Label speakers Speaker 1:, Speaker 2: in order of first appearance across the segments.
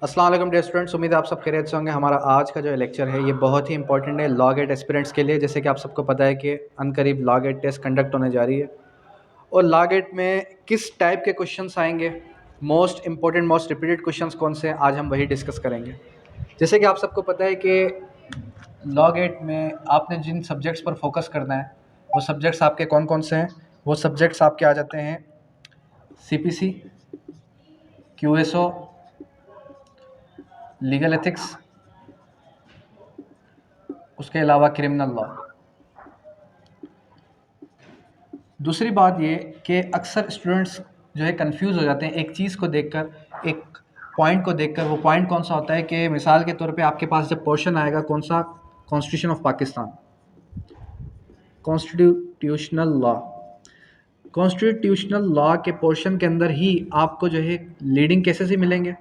Speaker 1: अस्सलाम वालेकुम dear students, उम्मीद है आप सब खैरियत से होंगे। हमारा आज का जो लेक्चर है ये बहुत ही इंपॉर्टेंट है लॉ गेट एस्पिरेंट्स के लिए। जैसे कि आप सबको पता है कि अनकरीब लॉ गेट टेस्ट कंडक्ट होने जा रही है और लॉ गेट में किस टाइप के क्वेश्चंस आएंगे, most important most repeated questions कौन से हैं, आज हम वही डिस्कस करेंगे। जैसे कि आप सबको पता है कि लॉ गेट में आपने जिन सब्जेक्ट्स पर फोकस करना है वो सब्जेक्ट्स आपके कौन कौन से हैं। वो सब्जेक्ट्स आपके आ जाते हैं CPC, QSO, लीगल एथिक्स, उसके अलावा क्रिमिनल लॉ। दूसरी बात ये कि अक्सर स्टूडेंट्स जो है कंफ्यूज हो जाते हैं एक चीज़ को देखकर, एक पॉइंट को देखकर। वो पॉइंट कौन सा होता है कि मिसाल के तौर पे आपके पास जब पोर्शन आएगा कौन सा, constitution of Pakistan, constitutional law. Constitutional law के पोर्शन के अंदर ही आपको जो है लीडिंग केसेस ही मिलेंगे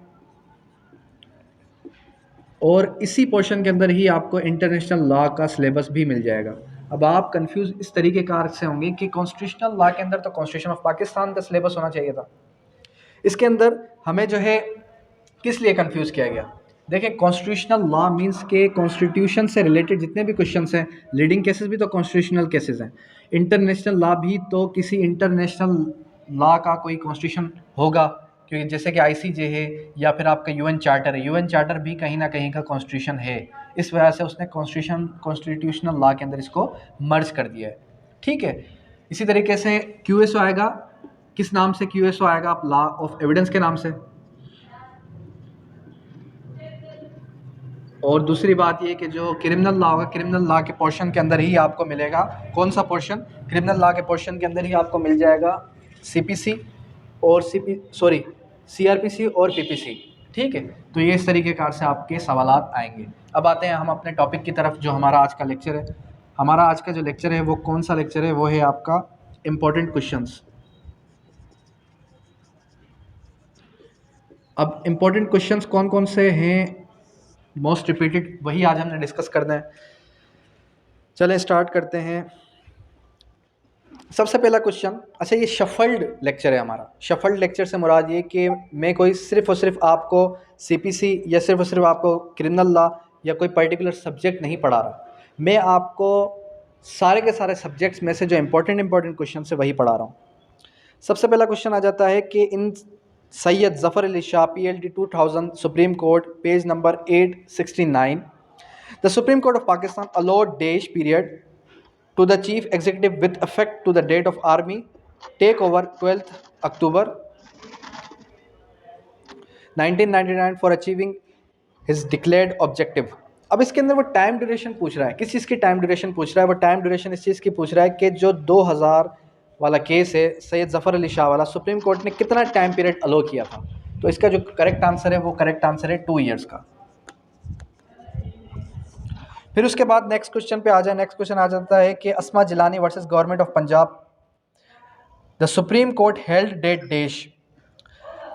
Speaker 1: और इसी पोर्शन के अंदर ही आपको इंटरनेशनल लॉ का सिलेबस भी मिल जाएगा। अब आप कंफ्यूज इस तरीके कार से होंगे कि कॉन्स्टिट्यूशनल लॉ के अंदर तो कॉन्स्टिट्यूशन ऑफ पाकिस्तान का सिलेबस होना चाहिए था, इसके अंदर हमें जो है किस लिए कंफ्यूज किया गया। देखिए, कॉन्स्टिट्यूशनल लॉ मींस के कॉन्स्टिट्यूशन से रिलेटेड जितने भी क्वेश्चंस हैं, लीडिंग केसेस भी तो कॉन्स्टिट्यूशनल केसेस हैं, इंटरनेशनल लॉ भी तो किसी इंटरनेशनल लॉ का कोई कॉन्स्टिट्यूशन होगा, क्योंकि जैसे कि ICJ है या फिर आपका UN चार्टर है, UN चार्टर भी कहीं ना कहीं का कॉन्स्टिट्यूशन है। इस वजह से उसने कॉन्स्टिट्यूशनल लॉ के अंदर इसको मर्ज कर दिया है। ठीक है, इसी तरीके से QSO आएगा। किस नाम से QSO आएगा? आप लॉ ऑफ एविडेंस के नाम से। और दूसरी बात ये कि जो क्रिमिनल लॉ होगा, क्रिमिनल लॉ के पोर्शन के अंदर ही आपको मिलेगा कौन सा पोर्शन, क्रिमिनल लॉ के पोर्शन के अंदर ही आपको मिल जाएगा CPC और CRPC और PPC। ठीक है, तो ये इस तरीके कार से आपके सवालात आएंगे। अब आते हैं हम अपने टॉपिक की तरफ, जो हमारा आज का लेक्चर है। हमारा आज का जो लेक्चर है वो कौन सा लेक्चर है? वो है आपका इम्पोर्टेंट क्वेश्चंस। अब इम्पोर्टेंट क्वेश्चंस कौन कौन से हैं, मोस्ट रिपीटेड, वही आज हमने डिस्कस करना है। चलें स्टार्ट करते हैं। सबसे पहला क्वेश्चन, अच्छा ये शफल्ड लेक्चर है हमारा। शफल्ड लेक्चर से मुराद ये कि मैं कोई सिर्फ और सिर्फ आपको CPC या सिर्फ और सिर्फ आपको क्रिमिनल लॉ या कोई पर्टिकुलर सब्जेक्ट नहीं पढ़ा रहा, मैं आपको सारे के सारे सब्जेक्ट्स में से जो इंपॉर्टेंट क्वेश्चन है वही पढ़ा रहा हूँ। सबसे पहला क्वेश्चन आ जाता है कि in Syed Zafar Ali Shah PLD 2000 supreme court page number 869, the supreme court of Pakistan allowed dash period to the chief executive with effect to the date of army take over 12th October 1999 for achieving his declared objective। अब इसके अंदर वो time duration पूछ रहा है। किस चीज़ की टाइम ड्यूरेशन पूछ रहा है? वो टाइम ड्यूरेशन इस चीज़ की पूछ रहा है कि जो 2000 वाला केस है सैयद ज़फ़र अली शाह वाला, सुप्रीम कोर्ट ने कितना टाइम पीरियड अलो किया था। तो इसका जो करेक्ट आंसर है वो करेक्ट आंसर है 2 ईयर्स का। फिर उसके बाद नेक्स्ट क्वेश्चन पे आ जाए। नेक्स्ट क्वेश्चन आ जाता है कि Asma Jilani versus government of Punjab, the supreme court held that dash.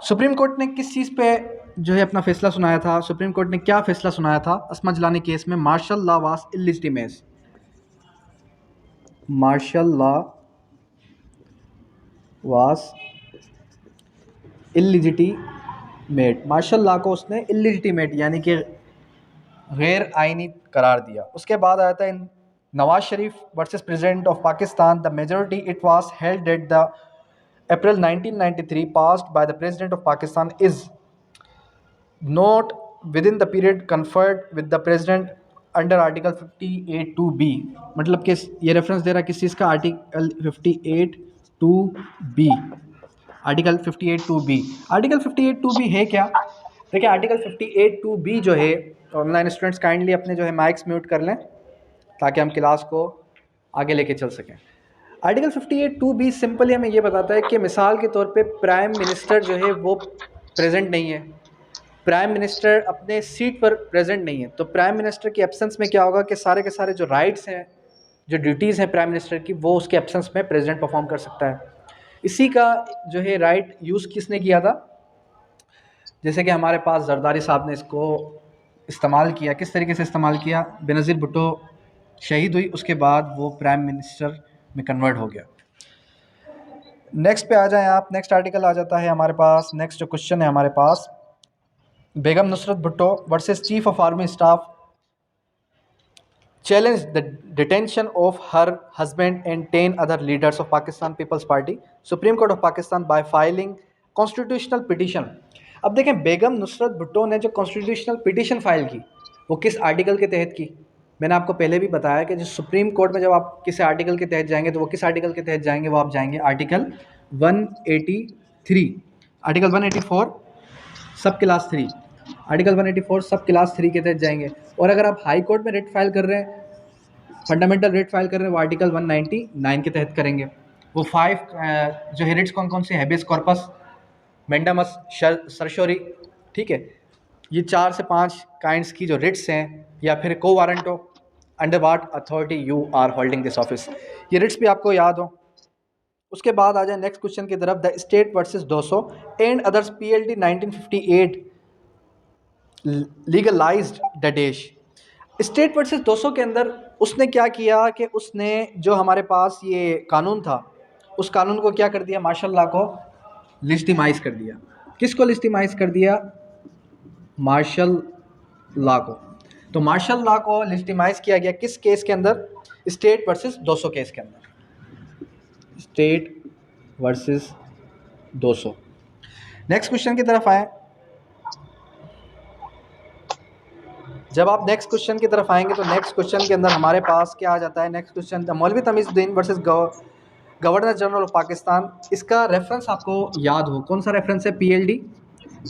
Speaker 1: सुप्रीम कोर्ट ने किस चीज़ पे जो है अपना फैसला सुनाया था? सुप्रीम कोर्ट ने क्या फैसला सुनाया था अस्मा जिलानी केस में? Martial law was illegitimate. Martial law was illegitimate. Martial law को उसने इलिजिटिमेट यानी कि गैर आइनी करार दिया। उसके बाद आया था Nawaz Sharif versus president of Pakistan, the majority it was held at the April 1993 passed by the President of Pakistan is not within the period conferred with the President under Article 58(2)(b। मतलब कि ये रेफरेंस दे रहा है किस चीज़ का? Article 58(2)(b। Article 58(2)(b। Article 58(2)(b है क्या? देखिए, आर्टिकल 58(2)(b जो है, ऑनलाइन स्टूडेंट्स काइंडली अपने जो है माइक्स म्यूट कर लें ताकि हम क्लास को आगे लेके चल सकें। आर्टिकल 58(2)(b सिंपली हमें ये बताता है कि मिसाल के तौर पे प्राइम मिनिस्टर जो है वो प्रेजेंट नहीं है, प्राइम मिनिस्टर अपने सीट पर प्रेजेंट नहीं है, तो प्राइम मिनिस्टर की एब्सेंस में क्या होगा कि सारे के सारे जो राइट्स हैं, जो ड्यूटीज़ हैं प्राइम मिनिस्टर की, वो उसके एब्सेंस में प्रेसिडेंट परफॉर्म कर सकता है। इसी का जो है राइट यूज़ किसने किया था? जैसे कि हमारे पास जरदारी साहब ने इसको इस्तेमाल किया। किस तरीके से इस्तेमाल किया? बेनज़ीर भुट्टो शहीद हुई, उसके बाद वो प्राइम मिनिस्टर में कन्वर्ट हो गया। नेक्स्ट पे आ जाएं आप। नेक्स्ट आर्टिकल आ जाता है हमारे पास। नेक्स्ट जो क्वेश्चन है हमारे पास, Begum Nusrat Bhutto versus chief of army staff challenged the detention of her husband and 10 other leaders of Pakistan People's Party, Supreme Court of Pakistan by filing constitutional petition. अब देखें बेगम नुसरत भुट्टो ने जो कॉन्स्टिट्यूशनल पिटीशन फाइल की वो किस आर्टिकल के तहत की। मैंने आपको पहले भी बताया कि जो सुप्रीम कोर्ट में जब आप किसी आर्टिकल के तहत जाएंगे तो वो किस आर्टिकल के तहत जाएंगे, वो आप जाएंगे आर्टिकल 183, आर्टिकल 184 सब क्लास 3, आर्टिकल 184 सब क्लास 3 के तहत जाएंगे। और अगर आप हाई कोर्ट में रिट फाइल कर रहे हैं, फंडामेंटल रिट फाइल कर रहे हैं, वो आर्टिकल 199 के तहत करेंगे। वो 5 जो है रिट्स कौन कौन से, हैबेस कॉर्पस, मेंडामस, सरशोरी, ठीक है, ये 4 से 5 काइंड्स की जो रिट्स हैं, या फिर quo warranto, under what authority you are holding this office, ये रिट्स भी आपको याद हो। उसके बाद आ जाए नेक्स्ट क्वेश्चन की तरफ। The state versus 200 and others PLD 1958 legalised the dash. State versus 200 के अंदर उसने क्या किया कि उसने जो हमारे पास ये कानून था उस कानून को क्या कर दिया, मार्शल लॉ को लिस्टिमाइज कर दिया। किसको लिस्टिमाइज कर दिया? मार्शल लॉ को। तो मार्शल लॉ को लिस्टिमाइज किया गया किस केस के अंदर? स्टेट वर्सेस 200 केस के अंदर। State versus 200। नेक्स्ट क्वेश्चन की तरफ आए। जब आप नेक्स्ट क्वेश्चन की तरफ आएंगे तो नेक्स्ट क्वेश्चन के अंदर हमारे पास क्या आ जाता है? Next question Maulvi Tamizuddin versus governor general of Pakistan. इसका रेफरेंस आपको याद हो, कौन सा रेफरेंस है? PLD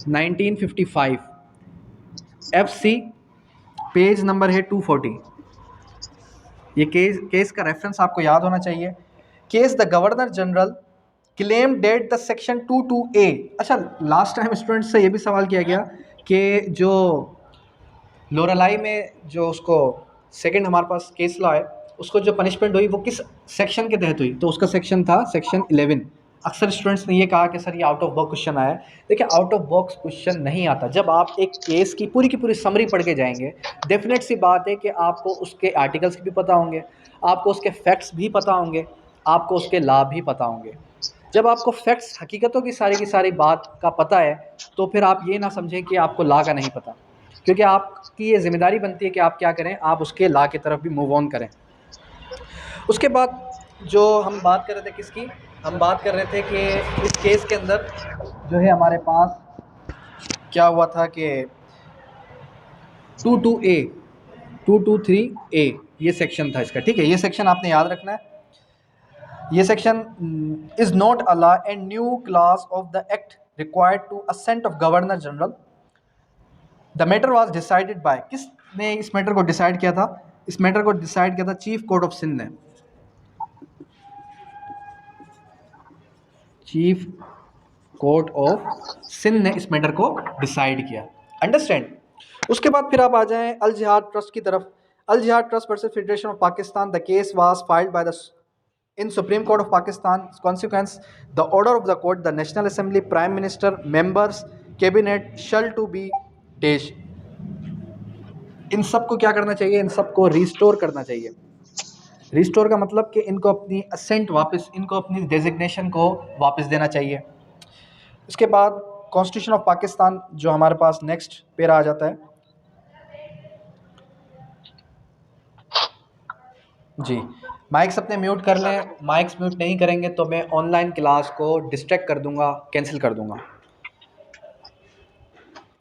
Speaker 1: 1955, FC पेज नंबर है 240। ये केस का रेफरेंस आपको याद होना चाहिए। Case the governor general claim date the section 22A। अच्छा, लास्ट टाइम स्टूडेंट्स से ये भी सवाल किया गया कि जो लोरालाई में जो उसको सेकंड हमारे पास केस लॉ है उसको जो पनिशमेंट हुई वो किस सेक्शन के तहत हुई? तो उसका सेक्शन था सेक्शन 11। अक्सर स्टूडेंट्स ने ये कहा कि सर ये आउट ऑफ बॉक्स क्वेश्चन आया है। देखिए, आउट ऑफ बॉक्स क्वेश्चन नहीं आता। जब आप एक केस की पूरी समरी पढ़ के जाएंगे, डेफिनेट सी बात है कि आपको उसके आर्टिकल्स भी पता होंगे, आपको उसके फैक्ट्स भी पता होंगे, आपको उसके लाभ भी पता होंगे। जब आपको फैक्ट्स, हकीकतों की सारी बात का पता है तो फिर आप ये ना समझें कि आपको लॉ का नहीं पता, क्योंकि आपकी ये जिम्मेदारी बनती है कि आप क्या करें, आप उसके लॉ की तरफ भी मूव ऑन करें। उसके बाद जो हम बात कर रहे थे किसकी? हम बात कर रहे थे कि इस केस के अंदर जो है हमारे पास क्या हुआ था कि 22A 223A ये सेक्शन था इसका, ठीक है। ये सेक्शन आपने याद रखना है। ये section is not a law and new class of the act required to assent of governor general. The matter was decided by, किसने इस मैटर को डिसाइड किया था? इस मैटर को डिसाइड किया था चीफ कोर्ट ऑफ सिंध ने। चीफ कोर्ट ऑफ सिंध ने इस मैटर को डिसाइड किया। अंडरस्टैंड? उसके बाद फिर आप आ जाएं अल जिहाद ट्रस्ट की तरफ। Al Jihad trust versus federation of Pakistan. The case was filed by the in supreme court of Pakistan. Consequence the order of the court the national assembly prime minister members cabinet shall to be dash. इन सब को क्या करना चाहिए? इन सब को restore करना चाहिए। रिस्टोर का मतलब कि इनको अपनी असेंट वापस, इनको अपनी डेजिग्नेशन को वापस देना चाहिए। उसके बाद कॉन्स्टिट्यूशन ऑफ पाकिस्तान जो हमारे पास नेक्स्ट पेरा आ जाता है जी। माइक्स अपने म्यूट कर लें। माइक्स म्यूट नहीं करेंगे तो मैं ऑनलाइन क्लास को डिस्ट्रैक्ट कर दूंगा, कैंसिल कर दूंगा।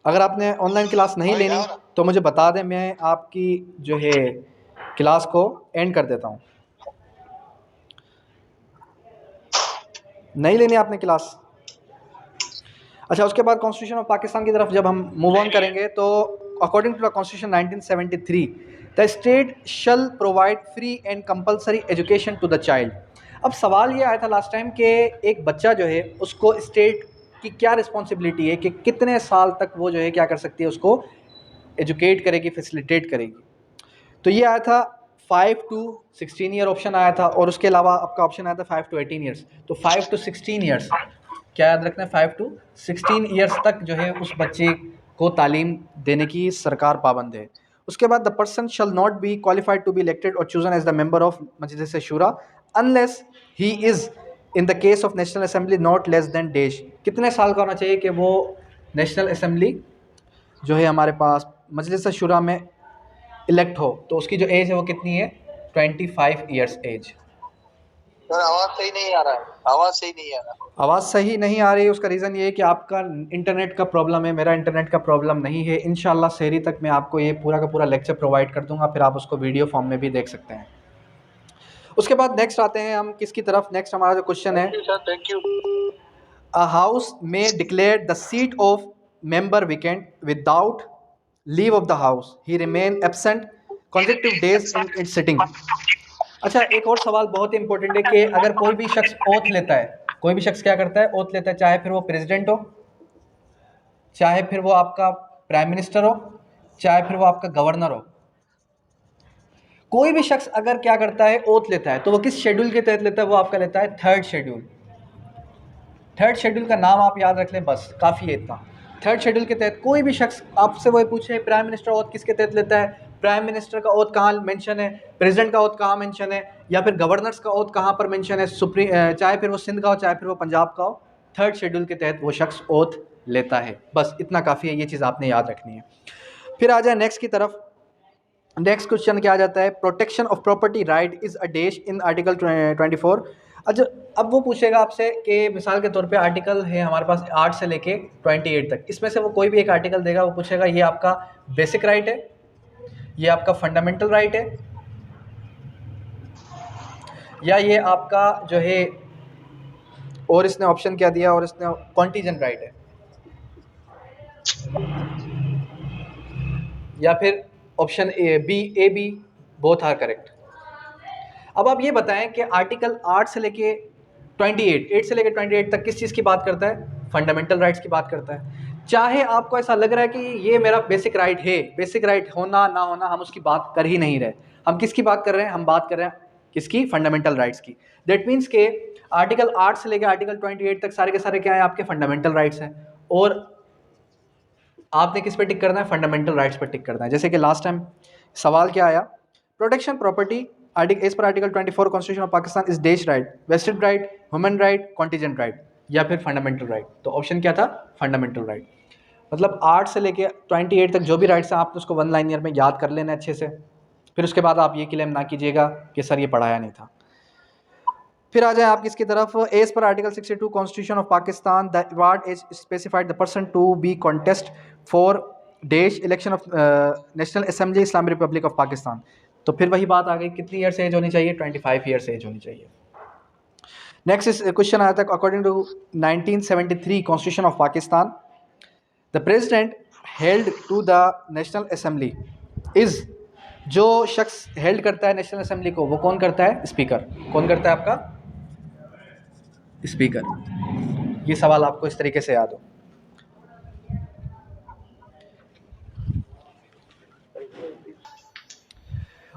Speaker 1: अगर आपने ऑनलाइन क्लास नहीं लेनी तो मुझे बता दें, मैं आपकी जो है क्लास को एंड कर देता हूँ। नहीं लेनी आपने क्लास? अच्छा, उसके बाद कॉन्स्टिट्यूशन ऑफ पाकिस्तान की तरफ जब हम मूव ऑन करेंगे तो according to the constitution 1973 the state shall provide free and compulsory education to the child. अब सवाल ये आया था लास्ट टाइम कि एक बच्चा जो है उसको स्टेट की क्या रिस्पॉन्सिबिलिटी है कि कितने साल तक वो जो है क्या कर सकती है, उसको एजुकेट करेगी, फैसिलिटेट करेगी। तो ये आया था 5 to 16 ईयर ऑप्शन आया था, और उसके अलावा आपका ऑप्शन आया था 5 to 18 ईयर्स। तो 5 to 16 ईयर्स क्या याद रखना है? 5 to 16 ईयर्स तक जो है उस बच्चे को तालीम देने की सरकार पाबंद है। उसके बाद the person shall not be qualified to be elected और chosen as the member of Majlis Shura unless he is in the case of national assembly not less than dash. कितने साल का होना चाहिए कि वो नेशनल असेंबली जो है हमारे पास मजलिस शुरा में इलेक्ट हो, तो उसकी जो एज है वो कितनी है? 25 ईयर्स एज।
Speaker 2: आवाज सही नहीं आ रहा है, आवाज सही नहीं आ रहा।
Speaker 1: आवाज़ सही नहीं आ रही है, उसका रीज़न ये है कि आपका इंटरनेट का प्रॉब्लम है, मेरा इंटरनेट का प्रॉब्लम नहीं है। इंशाल्लाह सहरी तक मैं आपको ये पूरा का पूरा लेक्चर प्रोवाइड कर दूंगा, फिर आप उसको वीडियो फॉर्म में भी देख सकते हैं। उसके बाद नेक्स्ट आते हैं हम किसकी तरफ। नेक्स्ट हमारा जो क्वेश्चन है,
Speaker 2: थैंक यू।
Speaker 1: अ हाउस में declare the seat of member weekend without leave of the house, he remain absent consecutive days in its sitting. अच्छा, एक और सवाल बहुत ही इंपॉर्टेंट है कि अगर कोई भी शख्स ओथ लेता है, कोई भी शख्स क्या करता है? ओथ लेता है, चाहे फिर वो प्रेसिडेंट हो, चाहे फिर वो आपका प्राइम मिनिस्टर हो, चाहे फिर वो आपका गवर्नर हो। कोई भी शख्स अगर क्या करता है? ओथ लेता है, तो वो किस शेड्यूल के तहत लेता है? वो आपका लेता है थर्ड शेड्यूल। थर्ड शेड्यूल का नाम आप याद रख लें, बस काफ़ी है इतना। थर्ड शेड्यूल के तहत कोई भी शख्स आपसे वो पूछे प्राइम मिनिस्टर ओथ किसके तहत लेता है, प्राइम मिनिस्टर का ओथ कहाँ मेंशन है, प्रेसिडेंट का ओथ कहाँ मेंशन है, या फिर गवर्नर्स का ओथ कहाँ पर मेंशन है, चाहे फिर वो सिंध का हो, चाहे फिर वो पंजाब का हो, थर्ड शेड्यूल के तहत वो शख्स ओथ लेता है। बस इतना काफ़ी है, ये चीज़ आपने याद रखनी है। फिर आ जाए नेक्स्ट की तरफ। नेक्स्ट क्वेश्चन क्या आ जाता है? Protection of property right is a dash in article 24। अच्छा, अब वो पूछेगा आपसे कि मिसाल के तौर पे आर्टिकल है हमारे पास 8 से लेके 28 तक, इसमें से वो कोई भी एक आर्टिकल देगा, वो पूछेगा ये आपका बेसिक राइट है, ये आपका फंडामेंटल राइट है, या ये आपका जो है, और इसने ऑप्शन क्या दिया, और इसने कॉन्टीजेंट राइट है, या फिर option A B both are correct. अब आप ये बताएं कि आर्टिकल 8 से लेके 8 से लेके 28 तक किस चीज़ की बात करता है? फंडामेंटल राइट्स की बात करता है। चाहे आपको ऐसा लग रहा है कि ये मेरा बेसिक राइट है, बेसिक राइट होना ना होना हम उसकी बात कर ही नहीं रहे, हम किसकी बात कर रहे हैं? हम बात कर रहे हैं किसकी? फंडामेंटल राइट्स की। दैट मीन्स के आर्टिकल 8 से लेकर आर्टिकल 28 तक सारे के सारे क्या है? आपके फंडामेंटल राइट्स हैं, और आपने किस पे टिक करना है? फंडामेंटल राइट्स पर टिक करना है। जैसे कि लास्ट टाइम सवाल क्या आया? प्रोटेक्शन प्रॉपर्टी एज पर article 24 constitution of Pakistan is dash right, vested right, human right, contingent right, या फिर फंडामेंटल राइट। तो ऑप्शन क्या था? Fundamental right. मतलब 8 से लेके 28 तक जो भी राइट्स हैं आपने उसको वन लाइनर में याद कर लेना अच्छे से, फिर उसके बाद आप ये क्लेम ना कीजिएगा कि सर ये पढ़ाया नहीं था। फिर आ जाए आप किसकी तरफ? एज पर article 62 constitution of Pakistan the award is specified the person to be contest for dash election of national assembly Islamic republic of Pakistan. तो फिर वही बात आ गई, कितनी ईयर्स एज होनी चाहिए? 25 ईयर्स एज होनी चाहिए। नेक्स्ट क्वेश्चन आया था, according to 1973 constitution of Pakistan the president held to the national assembly is, जो शख्स हेल्ड करता है नेशनल असेंबली को वो कौन करता है? स्पीकर। कौन करता है? आपका स्पीकर। ये सवाल आपको इस तरीके से याद हो।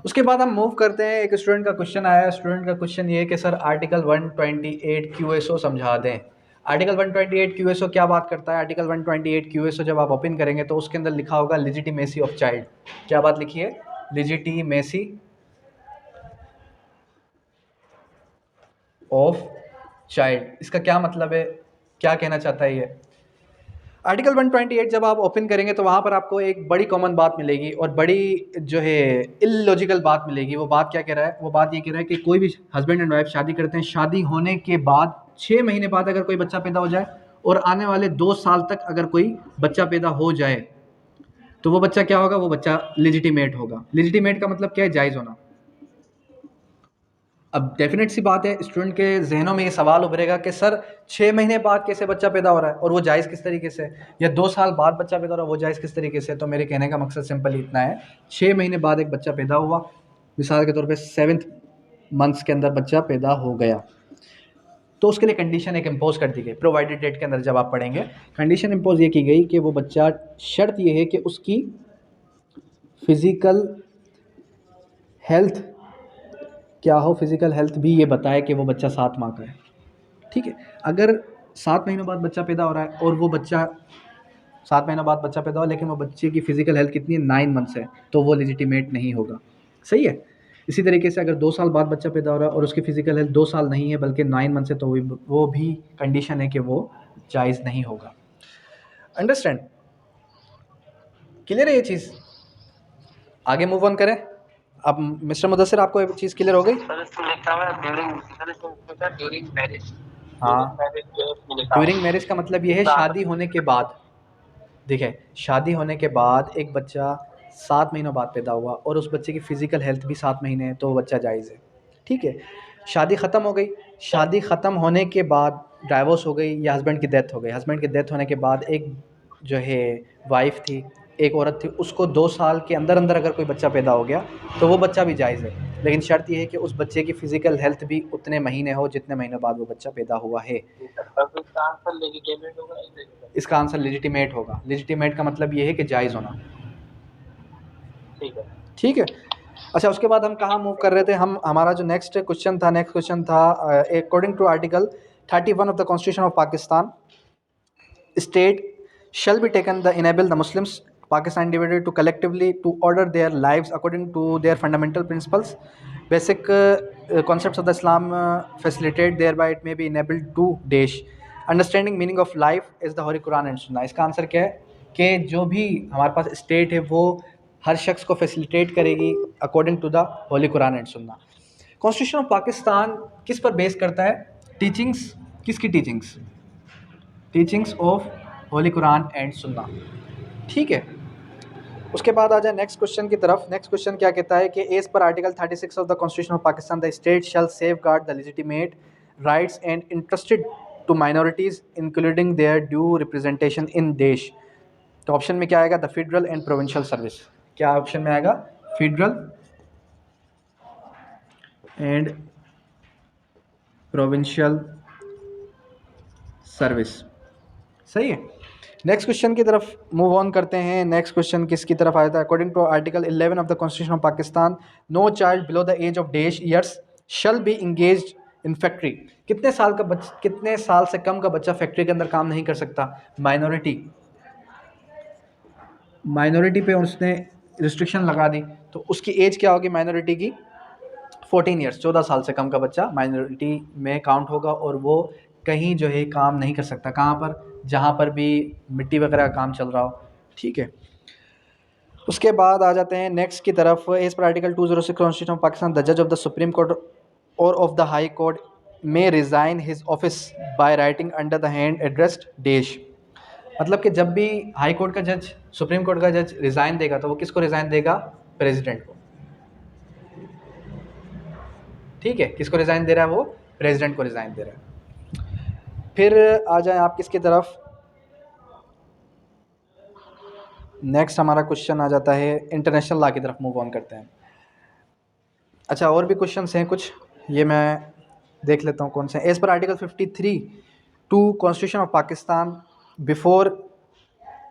Speaker 1: उसके बाद हम मूव करते हैं, एक स्टूडेंट का क्वेश्चन आया। स्टूडेंट का क्वेश्चन ये है कि सर आर्टिकल 128 क्यूएसओ समझा दें। आर्टिकल 128 क्यूएसओ क्या बात करता है? आर्टिकल 128 क्यूएसओ जब आप ओपन करेंगे तो उसके अंदर लिखा होगा लिजिटिमेसी ऑफ चाइल्ड। क्या बात लिखी है? Legitimacy of child. इसका क्या मतलब है, क्या कहना चाहता है ये? आर्टिकल 128 जब आप ओपन करेंगे तो वहाँ पर आपको एक बड़ी कॉमन बात मिलेगी, और बड़ी जो है इलॉजिकल बात मिलेगी। वो बात क्या कह रहा है? वो बात ये कह रहा है कि कोई भी हस्बैंड एंड वाइफ शादी करते हैं, शादी होने के बाद 6 महीने बाद अगर कोई बच्चा पैदा हो जाए, और आने वाले 2 साल तक अगर कोई बच्चा पैदा हो जाए, तो वो बच्चा क्या होगा? वो बच्चा लेजिटिमेट होगा। लेजिटिमेट का मतलब क्या है? जायज़ होना। अब डेफिनेट सी बात है, स्टूडेंट के जहनों में ये सवाल उभरेगा कि सर 6 महीने बाद कैसे बच्चा पैदा हो रहा है, और वो जायज़ किस तरीके से, या 2 साल बाद बच्चा पैदा हो रहा है वो जायज़ किस तरीके से? तो मेरे कहने का मकसद सिंपल इतना है, 6 महीने बाद एक बच्चा पैदा हुआ, मिसाल के तौर पे 7th मंथ्स के अंदर बच्चा पैदा हो गया, तो उसके लिए कंडीशन एक इम्पोज कर दी गई। प्रोवाइडेड डेट के अंदर जब आप पढ़ेंगे, कंडीशन इम्पोज ये की गई कि वो बच्चा, शर्त ये है कि उसकी फिज़िकल हेल्थ क्या हो, फिज़िकल हेल्थ भी ये बताए कि वो बच्चा 7 माह का है। ठीक है, अगर 7 महीनों बाद बच्चा पैदा हो रहा है और वो बच्चा 7 महीनों बाद बच्चा पैदा हो, लेकिन वो बच्चे की फिज़िकल हेल्थ कितनी है? 9 मंथ्स है, तो वो लेजिटिमेट नहीं होगा। सही है। इसी तरीके से अगर 2 साल बाद बच्चा पैदा हो रहा है और उसकी फिज़िकल हेल्थ 2 साल नहीं है बल्कि 9 मंथ्स है, तो वो भी कंडीशन है कि वो जायज़ नहीं होगा। अंडरस्टैंड? क्लियर है ये चीज़? आगे मूव ऑन करें। अब मिस्टर मुदस्सिर, आपको ये चीज़ क्लियर हो गई? हाँ, ड्यूरिंग मैरिज का मतलब ये है शादी होने के बाद। देखिए, शादी होने के बाद एक बच्चा 7 महीनों बाद पैदा हुआ और उस बच्चे की फ़िज़िकल हेल्थ भी 7 महीने है, तो वो बच्चा जायज़ है। ठीक है? शादी ख़त्म हो गई, शादी ख़त्म होने के बाद डाइवोर्स हो गई या हस्बैंड की डेथ हो गई। हस्बैंड की डेथ होने के बाद एक जो है वाइफ़ थी, एक औरत थी, उसको 2 साल के अंदर-अंदर अगर कोई बच्चा पैदा हो गया, तो वो बच्चा भी जायज़ है। लेकिन शर्त ये है कि उस बच्चे की फ़िज़िकल हेल्थ भी उतने महीने हो जितने महीनों बाद वो बच्चा पैदा हुआ है। इसका आंसर लेजिटिमेट होगा। लेजिटिमेट का मतलब ये है कि जायज़ होना। ठीक है? अच्छा, उसके बाद हम कहाँ मूव कर रहे थे? हमारा जो नेक्स्ट क्वेश्चन था according to article 31 of the constitution of Pakistan, state shall be taken the enable the Muslims Pakistan individual to collectively to order their lives according to their fundamental principles, basic concepts of the Islam facilitate thereby it may be enabled to dash understanding meaning of life is the Holy Quran and Sunnah। इसका answer क्या है कि जो भी हमारे पास state है वो हर शख्स को फैसिलिटेट करेगी according to the holy Quran and Sunnah. Constitution of Pakistan किस पर बेस करता है? टीचिंग्स, किसकी teachings? Teachings of holy Quran and Sunnah. ठीक है? उसके बाद आ जाए नेक्स्ट क्वेश्चन की तरफ। नेक्स्ट क्वेश्चन क्या कहता है कि एज पर article 36 of the constitution of Pakistan the state shall safeguard the legitimate rights and interested to minorities including their due representation in देश। तो ऑप्शन में क्या आएगा? The federal and provincial service. क्या ऑप्शन में आएगा? Federal and provincial service. सही है। नेक्स्ट क्वेश्चन की तरफ मूव ऑन करते हैं। नेक्स्ट क्वेश्चन किसकी तरफ आया था? According to article 11 of the constitution of Pakistan, no child below the age of dash years shall be engaged in factory. कितने साल से कम का बच्चा फैक्ट्री के अंदर काम नहीं कर सकता? माइनॉरिटी पे उसने रिस्ट्रिक्शन लगा दी, तो उसकी एज क्या होगी माइनॉरिटी की? 14 ईयर्स। 14 साल से कम का बच्चा माइनॉरिटी में काउंट होगा और वो कहीं जो है काम नहीं कर सकता। कहाँ पर? जहाँ पर भी मिट्टी वगैरह का काम चल रहा हो। ठीक है? उसके बाद आ जाते हैं नेक्स्ट की तरफ। एज पर article 206 constitution of Pakistan the जज ऑफ द सुप्रीम कोर्ट और ऑफ द हाई कोर्ट में resign his office by writing under the hand addressed dash. मतलब कि जब भी हाई कोर्ट का जज, सुप्रीम कोर्ट का जज रिज़ाइन देगा तो वो किसको रिज़ाइन देगा? प्रेसिडेंट को। ठीक है? किसको रिज़ाइन दे रहा है वो? प्रेसिडेंट को रिज़ाइन दे रहा है। फिर आ जाए आप किसकी तरफ? नेक्स्ट हमारा क्वेश्चन आ जाता है इंटरनेशनल लॉ की तरफ मूव ऑन करते हैं। अच्छा, और भी क्वेश्चंस हैं कुछ, ये मैं देख लेता हूँ कौन से हैं। एज पर article 53 two constitution of Pakistan before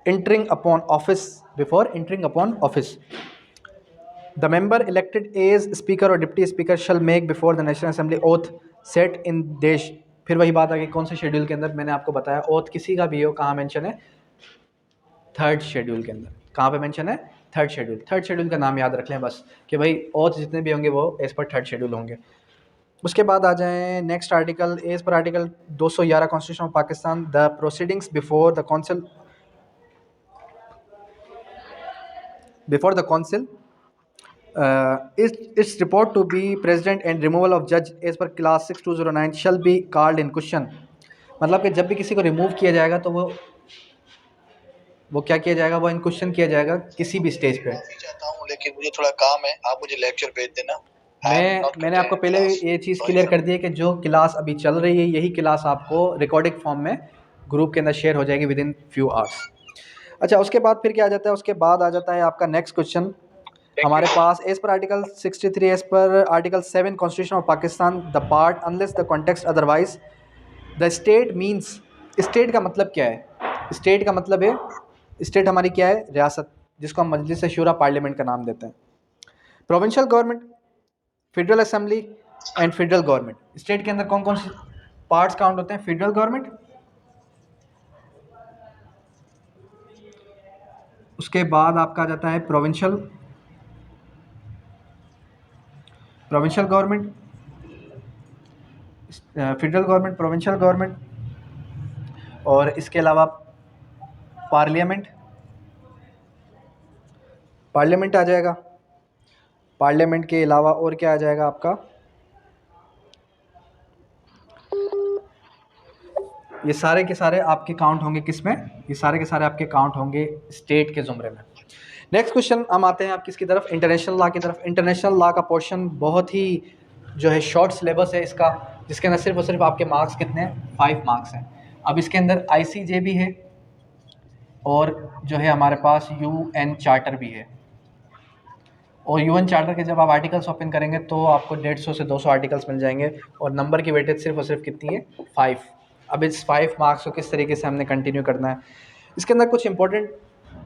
Speaker 1: entering upon office the member elected as speaker और deputy speaker shall make before the national assembly oath set in dash. फिर वही बात आ गई, कौन से शेड्यूल के अंदर? मैंने आपको बताया ओथ किसी का भी हो, कहाँ मेंशन है? थर्ड शेड्यूल के अंदर। कहाँ पे मेंशन है? Third schedule. थर्ड शेड्यूल का नाम याद रख लें बस, कि भाई ओथ जितने भी होंगे वो एज पर थर्ड शेड्यूल होंगे। उसके बाद आ जाएं नेक्स्ट आर्टिकल। एज पर article 211 constitution of Pakistan the proceedings before the council its report to be president and removal of जज as per class 6209 shall be called in question. मतलब कि जब भी किसी को रिमूव किया जाएगा तो वो क्या किया जाएगा? वो इन क्वेश्चन किया जाएगा किसी भी स्टेज पे।
Speaker 2: चाहता हूँ लेकिन मुझे थोड़ा काम है, आप मुझे लेक्चर भेज देना।
Speaker 1: मैंने आपको पहले ये चीज़ क्लियर कर दी है कि जो क्लास अभी चल रही है यही क्लास आपको रिकॉर्डिंग फॉर्म में ग्रुप के अंदर शेयर हो जाएगी विद इन फ्यू आवर्स। अच्छा, उसके बाद फिर क्या आ जाता है? उसके बाद आ जाता है आपका नेक्स्ट क्वेश्चन हमारे पास। एज पर आर्टिकल 63 एज पर article 7 constitution of Pakistan the part unless the context otherwise the state means. State का मतलब क्या है? स्टेट का मतलब है, स्टेट हमारी क्या है? रियासत, जिसको हम मजलिस शूरा पार्लियामेंट का नाम देते हैं। Provincial government, federal assembly and federal government. State के अंदर कौन कौन से पार्ट्स काउंट होते हैं? फेडरल गवर्नमेंट, उसके बाद आपका आ जाता है provincial government, federal government, provincial government, और इसके अलावा पार्लियामेंट, पार्लियामेंट आ जाएगा। पार्लियामेंट के अलावा और क्या आ जाएगा आपका, ये सारे के सारे आपके काउंट होंगे किस में, ये सारे के सारे आपके काउंट होंगे स्टेट के ज़ुमरे में। नेक्स्ट क्वेश्चन हम आते हैं आप किसकी तरफ, इंटरनेशनल लॉ की तरफ। इंटरनेशनल लॉ का पोर्शन बहुत ही जो है शॉर्ट सिलेबस है इसका, जिसके अंदर सिर्फ और सिर्फ आपके मार्क्स कितने हैं, 5 मार्क्स हैं। अब इसके अंदर ICJ भी है और जो है हमारे पास UN चार्टर भी है। और UN चार्टर के जब आप आर्टिकल्स ओपन करेंगे तो आपको 150 से 200 आर्टिकल्स मिल जाएंगे और नंबर की वेटेज सिर्फ और सिर्फ कितनी है, 5। अब इस 5 मार्क्स को किस तरीके से हमने कंटिन्यू करना है, इसके अंदर कुछ इंपॉर्टेंट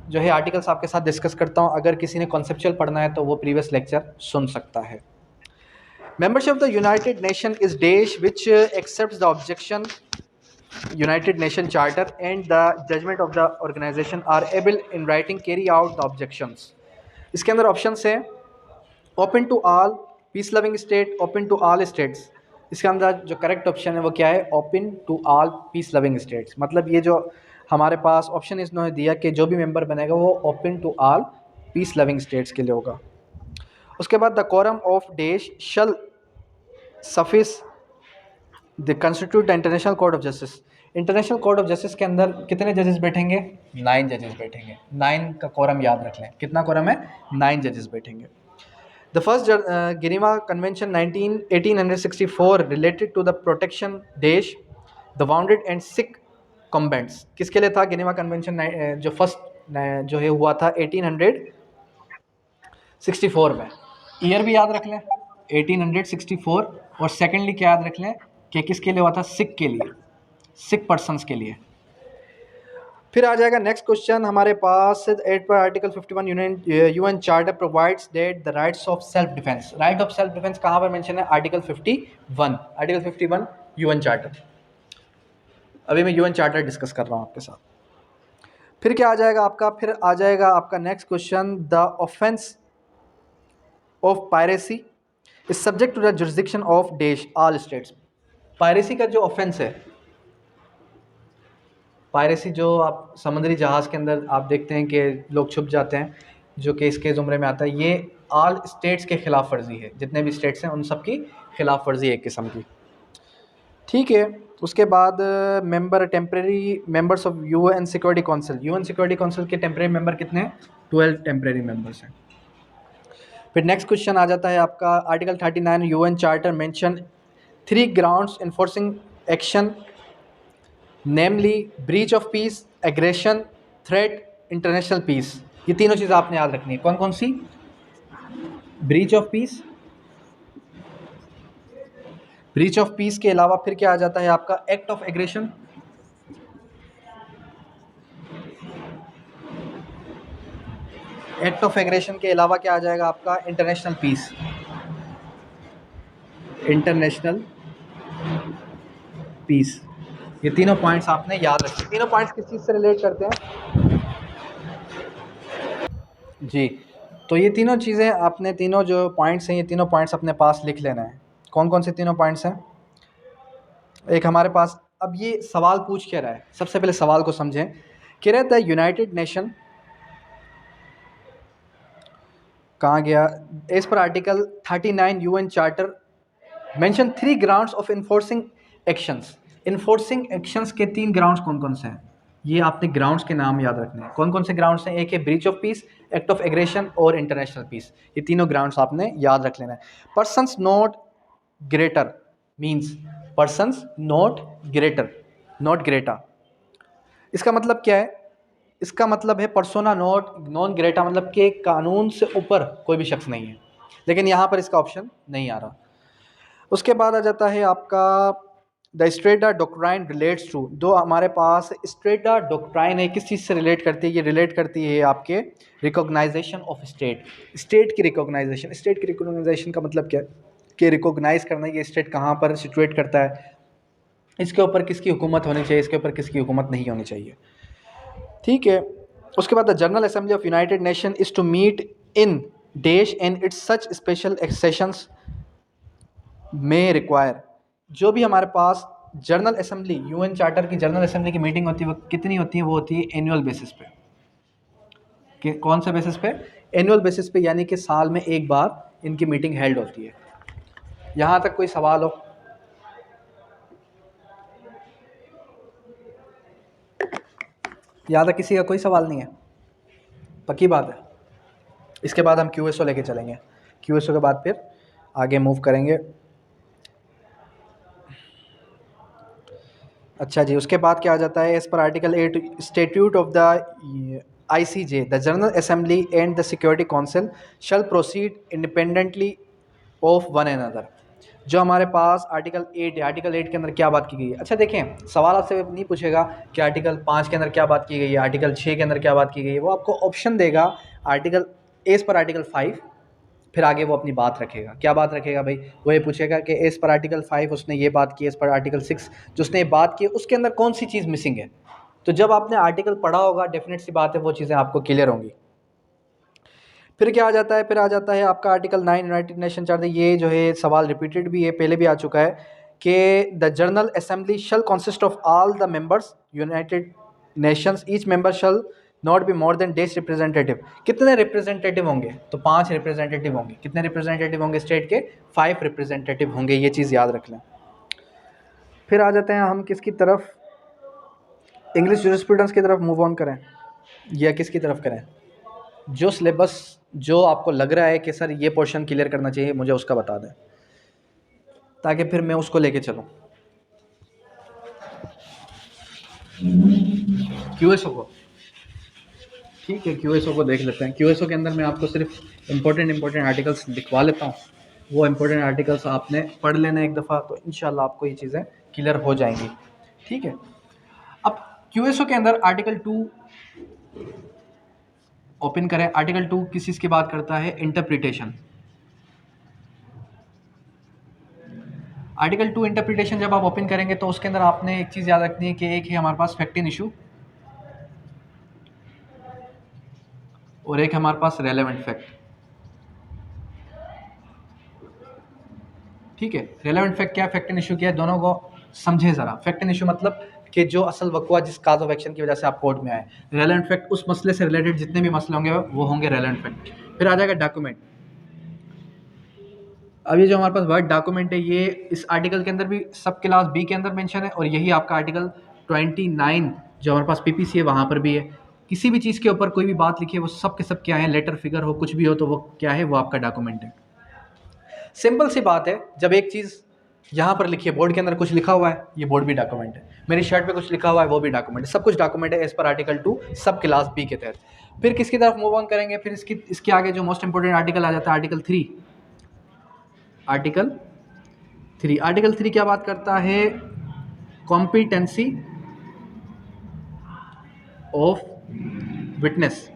Speaker 1: जो है आर्टिकल्स आपके साथ डिस्कस करता हूँ। अगर किसी ने कॉन्सेप्चुअल पढ़ना है तो वो प्रीवियस लेक्चर सुन सकता है। Membership of the united nation is dash which accepts the objection United Nation Charter and the judgment of the organization are able in writing carry out the objections। इसके अंदर options हैं open to all, peace loving state, open to all states. इसके अंदर जो correct option है वो क्या है, open to all peace loving states. मतलब ये जो हमारे पास ऑप्शन इन्होंने दिया कि जो भी मेंबर बनेगा वो open to all peace loving states के लिए होगा। उसके बाद the quorum of dash shall suffice the constitute the international court of justice. International court of justice के अंदर कितने जजेस बैठेंगे, 9 जजेस बैठेंगे। 9 का कोरम याद रख लें, कितना कोरम है, 9 जजेस बैठेंगे। The first Geneva convention 1864 related to the protection देश the wounded and sick combatants. किसके लिए था जिनेवा कन्वेंशन, जो फर्स्ट जो है हुआ था 1864 में। ईयर भी याद रख लें 1864, और सेकेंडली क्या याद रख लें कि किसके लिए हुआ था, सिख के लिए, सिख पर्सन्स के लिए। फिर आ जाएगा नेक्स्ट क्वेश्चन हमारे पास, 8 पर article 51 UN charter provides that the rights of self defence. Right of self defence कहाँ पर मेंशन है, आर्टिकल 51, आर्टिकल 51 UN चार्टर। अभी मैं UN चार्टर डिस्कस कर रहा हूँ आपके साथ। फिर क्या आ जाएगा आपका, फिर आ जाएगा आपका next question, the offence of piracy is subject to the jurisdiction of देश ऑल स्टेट्स। पायरेसी का जो ऑफेंस है, पायरेसी जो आप समुद्री जहाज़ के अंदर आप देखते हैं कि लोग छुप जाते हैं, जो कि इसके ज़ुमरे में आता है, ये ऑल स्टेट्स के ख़िलाफ़ वर्जी है। जितने भी स्टेट्स हैं उन सब की ख़िलाफ़ वर्जी है एक किस्म की, ठीक है। उसके बाद member temporary members of UN security council. UN security council के टेम्प्रेरी मेंबर कितने हैं, 12 टेम्प्रेरी मेंबर्स हैं। फिर नेक्स्ट क्वेश्चन आ जाता है आपका, article 39 UN charter mention 3 grounds enforcing action, namely breach of peace, aggression, threat, international peace. ये तीनों चीज़ आपने याद रखनी है। कौन कौन सी, breach of peace, breach of peace के अलावा फिर क्या आ जाता है आपका, act of aggression, act of aggression के अलावा क्या आ जाएगा आपका, इंटरनेशनल पीस, इंटरनेशनल पीस। ये तीनों पॉइंट्स आपने याद रखने। तीनों पॉइंट्स किस चीज़ से रिलेट करते हैं जी, तो ये तीनों चीज़ें आपने, तीनों जो पॉइंट्स हैं, ये तीनों पॉइंट्स अपने पास लिख लेना है। कौन कौन से तीनों पॉइंट्स हैं, एक हमारे पास, अब ये सवाल पूछ क्या रहा है, सबसे पहले सवाल को समझें। कह रहा था यूनाइटेड नेशन कहाँ गया, एज पर article 39 UN charter mention 3 grounds of enforcing actions. Enforcing actions के 3 ग्राउंड्स कौन कौन से हैं, ये आपने ग्राउंड्स के नाम याद रखने हैं। कौन कौन से ग्राउंड्स हैं, एक है breach of piece, act of aggression और इंटरनेशनल पीस। ये तीनों ग्राउंड्स आपने याद रख लेना है। Persons not greater means, persons not greater, not Greta, इसका मतलब क्या है, इसका मतलब है पर्सोना नॉन ग्रेटा, मतलब कि कानून से ऊपर कोई भी शख्स नहीं है, लेकिन यहाँ पर इसका ऑप्शन नहीं आ रहा। उसके बाद आ जाता है आपका the strata doctrine relates to, जो हमारे पास स्ट्रेटा डॉक्ट्राइन है, किस चीज़ से रिलेट करती है, ये रिलेट करती है आपके रिकॉग्नाइजेशन ऑफ स्टेट, स्टेट की रिकॉग्नाइजेशन। स्टेट की रिकॉग्नाइजेशन का मतलब क्या है कि रिकॉग्नाइज करना, ये स्टेट कहाँ पर सिचुएट करता है, इसके ऊपर किसकी हुकूमत होनी चाहिए, इसके ऊपर किसकी हुकूमत नहीं होनी चाहिए, ठीक है। उसके बाद the general assembly of united nation is to meet in dash and its such special sessions में रिक्वायर। जो भी हमारे पास जनरल असेंबली, UN चार्टर की जनरल असेंबली की मीटिंग होती है वो कितनी होती है, वो होती है एनुअल बेसिस पे। कि कौन से बेसिस पे, एनुअल बेसिस पे, यानी कि साल में एक बार इनकी मीटिंग हेल्ड होती है। यहाँ तक कोई सवाल हो? यहाँ तक किसी का कोई सवाल नहीं है? पक्की बात है। इसके बाद हम क्यूएसओ लेके चलेंगे, क्यूएसओ के बाद फिर आगे मूव करेंगे। अच्छा जी, उसके बाद क्या आ जाता है, एज पर article 8 statute of the ICJ the general assembly and the security council shall proceed independently of one another. जो हमारे पास आर्टिकल 8 है, आर्टिकल 8 के अंदर क्या बात की गई है? अच्छा देखें, सवाल आपसे नहीं पूछेगा कि आर्टिकल 5 के अंदर क्या बात की गई है, आर्टिकल 6 के अंदर क्या बात की गई है। वो आपको ऑप्शन देगा आर्टिकल एज पर आर्टिकल 5, फिर आगे वो अपनी बात रखेगा। क्या बात रखेगा भाई? वो ये पूछेगा कि एज पर आर्टिकल 5 उसने ये बात की, एज पर आर्टिकल 6 जो उसने ये बात की उसके अंदर कौन सी चीज़ मिसिंग है। तो जब आपने आर्टिकल पढ़ा होगा डेफिनेट सी बात है वो चीज़ें आपको क्लियर होंगी। फिर क्या आ जाता है, फिर आ जाता है आपका आर्टिकल 9 यूनाइटेड नेशन चार्टर। ये जो है सवाल रिपीटेड भी है, पहले भी आ चुका है कि the general assembly shall consist of all the members United Nations, each member shall not be more than days representative. कितने रिप्रेजेंटेटिव होंगे? तो 5 रिप्रेजेंटेटिव होंगे। कितने रिप्रेजेंटेटिव होंगे स्टेट के? 5 रिप्रेजेंटेटिव होंगे, ये चीज़ याद रख लें। फिर आ जाते हैं हम किसकी तरफ, इंग्लिश जूरिस्प्रूडेंस की तरफ मूव ऑन करें या किसकी तरफ करें? जो सिलेबस जो आपको लग रहा है कि सर ये पोर्शन क्लियर करना चाहिए, मुझे उसका बता दें ताकि फिर मैं उसको लेके चलूँ। क्यूएसओ को, ठीक है, क्यूएसओ को देख लेते हैं। क्यूएसओ के अंदर मैं आपको सिर्फ इंपॉर्टेंट आर्टिकल्स लिखवा लेता हूँ। वो इंपॉर्टेंट आर्टिकल्स आपने पढ़ लेना एक दफ़ा, तो इंशाल्लाह आपको ये चीज़ें क्लियर हो जाएंगी। ठीक है, अब क्यूएसओ के अंदर आर्टिकल 2 ओपन करें। आर्टिकल 2 किस चीज़ की बात करता है? इंटरप्रिटेशन। आर्टिकल 2 इंटरप्रिटेशन जब आप ओपन करेंगे तो उसके अंदर आपने एक चीज़ याद रखनी है कि एक है हमारे पास फैक्ट इन इशू और एक है हमारे पास रेलेवेंट फैक्ट। ठीक है, रेलेवेंट फैक्ट क्या है, फैक्ट इन इशू क्या है, दोनों को समझे ज़रा। फैक्ट इन इशू मतलब कि जो असल वक़्वा जिस काज ऑफ एक्शन की वजह से आप कोर्ट में आए। रेलेवेंट फैक्ट उस मसले से रिलेटेड जितने भी मसले होंगे वो होंगे रेलेवेंट फैक्ट। फिर आ जाएगा डॉक्यूमेंट। अब ये जो हमारे पास वर्ड डॉक्यूमेंट है ये इस आर्टिकल के अंदर भी सब क्लास बी के अंदर मेंशन है, और यही आपका आर्टिकल 29 जो हमारे पास पीपीसी है वहाँ पर भी है। किसी भी चीज़ के ऊपर कोई भी बात लिखी है वो सब के सब क्या है, लेटर फिगर हो कुछ भी हो तो वो क्या है, वो आपका डॉक्यूमेंट है। सिंपल सी बात है, जब एक चीज़ यहाँ पर लिखी है, बोर्ड के अंदर कुछ लिखा हुआ है, ये बोर्ड भी डॉक्यूमेंट है। मेरी शर्ट पे कुछ लिखा हुआ है वो भी डॉक्यूमेंट है। सब कुछ डॉक्यूमेंट है एज पर आर्टिकल 2 सब क्लास बी के तहत। फिर किसकी तरफ मूव ऑन करेंगे? फिर इसके आगे जो मोस्ट इंपोर्टेंट आर्टिकल आ जाता है आर्टिकल 3। आर्टिकल 3 क्या बात करता है? Competency of witness.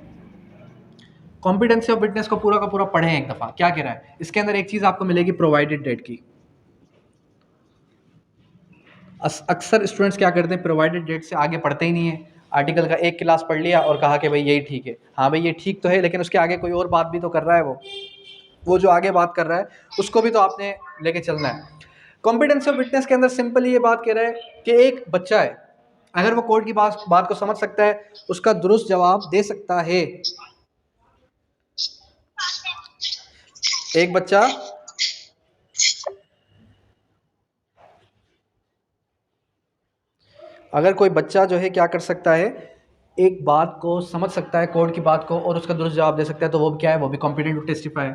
Speaker 1: Competency of witness को पूरा का पूरा पढ़ें एक दफ़ा, क्या कह रहा है इसके अंदर। एक चीज़ आपको मिलेगी प्रोवाइडेड डेट की। अक्सर स्टूडेंट्स क्या करते हैं, प्रोवाइडेड डेट से आगे पढ़ते ही नहीं है। आर्टिकल का एक क्लास पढ़ लिया और कहा कि भाई यही ठीक है। हाँ भाई ये ठीक तो है, लेकिन उसके आगे कोई और बात भी तो कर रहा है। वो जो आगे बात कर रहा है उसको भी तो आपने लेके चलना है। कॉम्पिटेंसी ऑफ विटनेस के अंदर सिंपल ये बात कह रहा है कि एक बच्चा है, अगर वो कोर्ट की बात को समझ सकता है, उसका दुरुस्त जवाब दे सकता है। एक बच्चा अगर कोई बच्चा जो है क्या कर सकता है, एक बात को समझ सकता है कोर्ट की बात को और उसका दुरुस्त जवाब दे सकता है, तो वो क्या है, वो भी कॉम्पिटेंट टू टेस्टिफाई है।